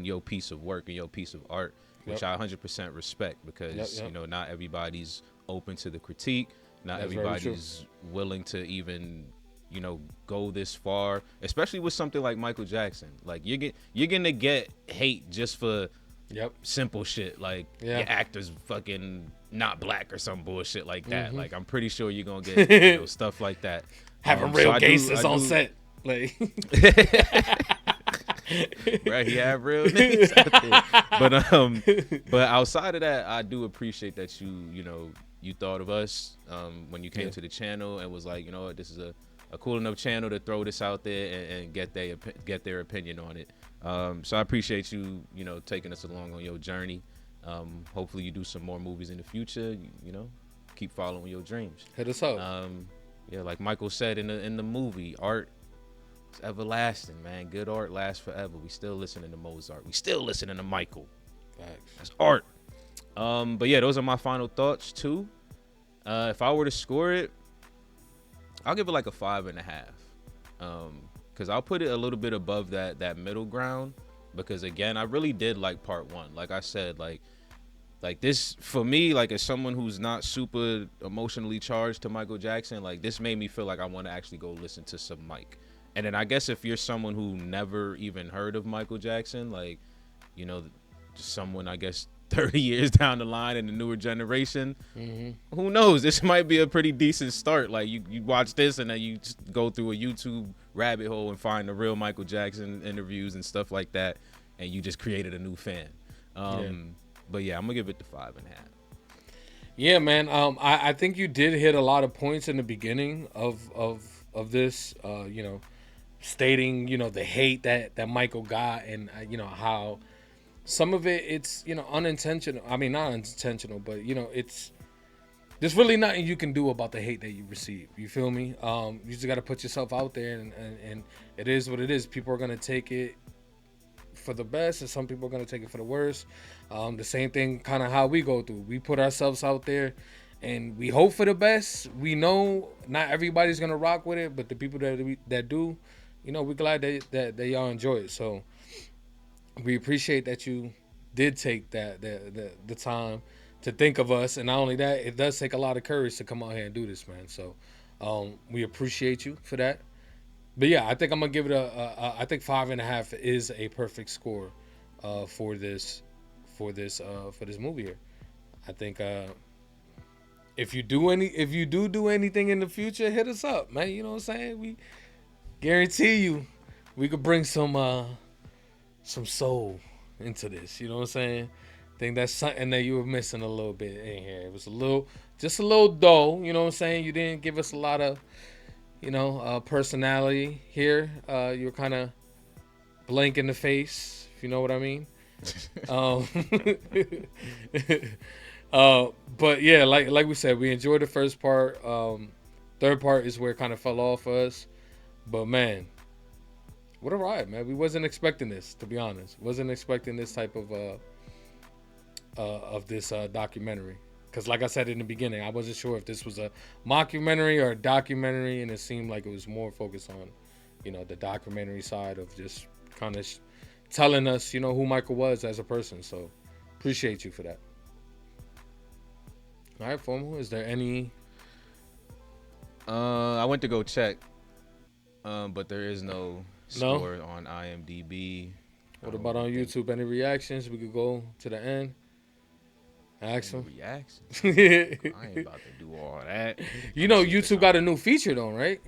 your piece of work and your piece of art, which I 100% respect, because you know, not everybody's open to the critique, not everybody's willing to even, you know, go this far, especially with something like Michael Jackson. Like, you're gonna get hate just for simple shit, like your actor's fucking not black or some bullshit like that. Like, I'm pretty sure you're gonna get, you know, stuff like that. Having real cases on set. Like, right, he had real niggas out there. But outside of that, I do appreciate that you know, you thought of us when you came to the channel and was like, you know what, this is a cool enough channel to throw this out there and get their opinion on it. So I appreciate you know, taking us along on your journey. Hopefully you do some more movies in the future. You know, keep following your dreams. Hit us up. Yeah, like Michael said in the movie, art is everlasting, man. Good art lasts forever. We still listening to Mozart. We still listening to Michael. Facts. That's art. But yeah, those are my final thoughts too. If I were to score it, I'll give it like a 5.5. Because I'll put it a little bit above that middle ground. Because again, I really did like part one. Like I said, like this for me, like as someone who's not super emotionally charged to Michael Jackson, like this made me feel like I want to actually go listen to some Mike. And then I guess if you're someone who never even heard of Michael Jackson, like, you know, just someone, I guess, 30 years down the line in the newer generation, who knows? This might be a pretty decent start. Like, you watch this and then you just go through a YouTube rabbit hole and find the real Michael Jackson interviews and stuff like that, and you just created a new fan. But yeah, I'm gonna give it the 5.5. Yeah, man. I think you did hit a lot of points in the beginning of this. You know, stating, you know, the hate that Michael got, and you know how some of it's, you know, unintentional. I mean, not unintentional, but you know, there's really nothing you can do about the hate that you receive. You feel me? You just got to put yourself out there, and it is what it is. People are gonna take it for the best, and some people are gonna take it for the worst. The same thing, kind of how we go through. We put ourselves out there, and we hope for the best. We know not everybody's gonna rock with it, but the people that do, you know, we're glad that y'all enjoy it. So we appreciate that you did take the time to think of us, and not only that, it does take a lot of courage to come out here and do this, man. So we appreciate you for that. But yeah, I think I'm gonna give it I think 5.5 is a perfect score for this movie here. I think if you do anything in the future, hit us up, man. You know what I'm saying? We guarantee you we could bring some soul into this. You know what I'm saying? I think that's something that you were missing a little bit in here. It was just a little dull. You know what I'm saying? You didn't give us a lot of, personality here. You were kind of blank in the face, if you know what I mean. But yeah, like we said, we enjoyed the first part. Third part is where it kind of fell off for us. But man, what a ride, man. We wasn't expecting this, to be honest. Wasn't expecting this type of this documentary. Because like I said in the beginning, I wasn't sure if this was a mockumentary or a documentary, and it seemed like it was more focused on, the documentary side of just kind of telling us, who Michael was as a person. So appreciate you for that. All right, Formal, is there any? I went to go check, but there is no score on IMDb. What about on YouTube? Any reactions? We could go to the end. Ask them. Reactions? I ain't about to do all that. YouTube got a new feature though, right?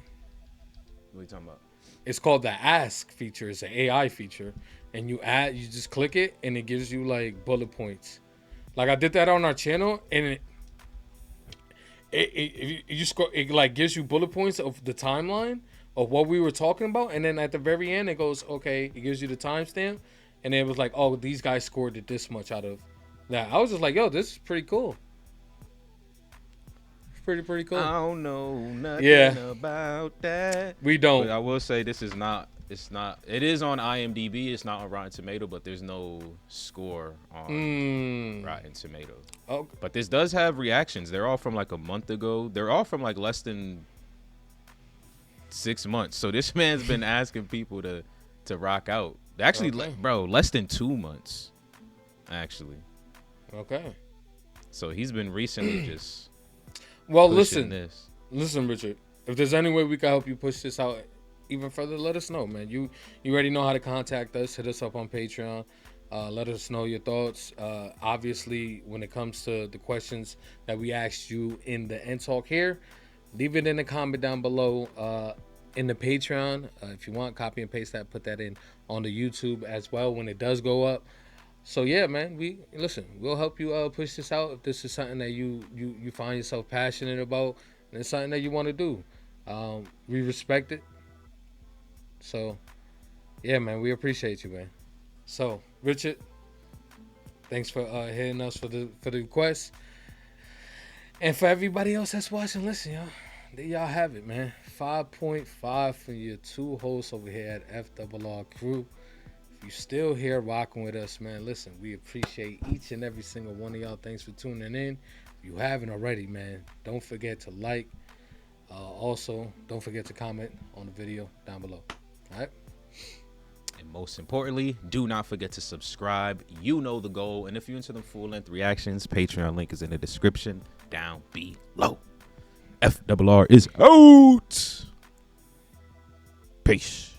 What are you talking about? It's called the Ask feature. It's an AI feature, and you just click it, and it gives you like bullet points. Like I did that on our channel, and it like gives you bullet points of the timeline of what we were talking about, and then at the very end it goes, okay, it gives you the timestamp, and it was like, oh, these guys scored it this much out of that. I was just like, yo, this is pretty cool. Pretty cool. I don't know nothing about that. We don't. But I will say this is not. It is on IMDb. It's not on Rotten Tomato, but there's no score on Rotten Tomato. Oh. But this does have reactions. They're all from like a month ago. They're all from like less than 6 months. So this man's been asking people to rock out. Actually, bro, less than 2 months. Actually. Okay. So he's been recently just. Well, listen, Richard. If there's any way we can help you push this out even further, let us know, man. You already know how to contact us. Hit us up on Patreon. Let us know your thoughts. Obviously, when it comes to the questions that we asked you in the end talk here, leave it in the comment down below in the Patreon. If you want, copy and paste that. Put that in on the YouTube as well when it does go up. So yeah, man, we'll help you push this out if this is something that you find yourself passionate about and it's something that you want to do. We respect it. So yeah, man, we appreciate you, man. So Richard, thanks for hitting us for the request. And for everybody else that's watching, listen, y'all. There y'all have it, man. 5.5 for your two hosts over here at FRR Crew. If you still here rocking with us, man, listen, we appreciate each and every single one of y'all. Thanks for tuning in. If you haven't already, man, don't forget to like. Also, don't forget to comment on the video down below. All right? And most importantly, do not forget to subscribe. You know the goal. And if you're into the full-length reactions, Patreon link is in the description down below. FRR is out. Peace.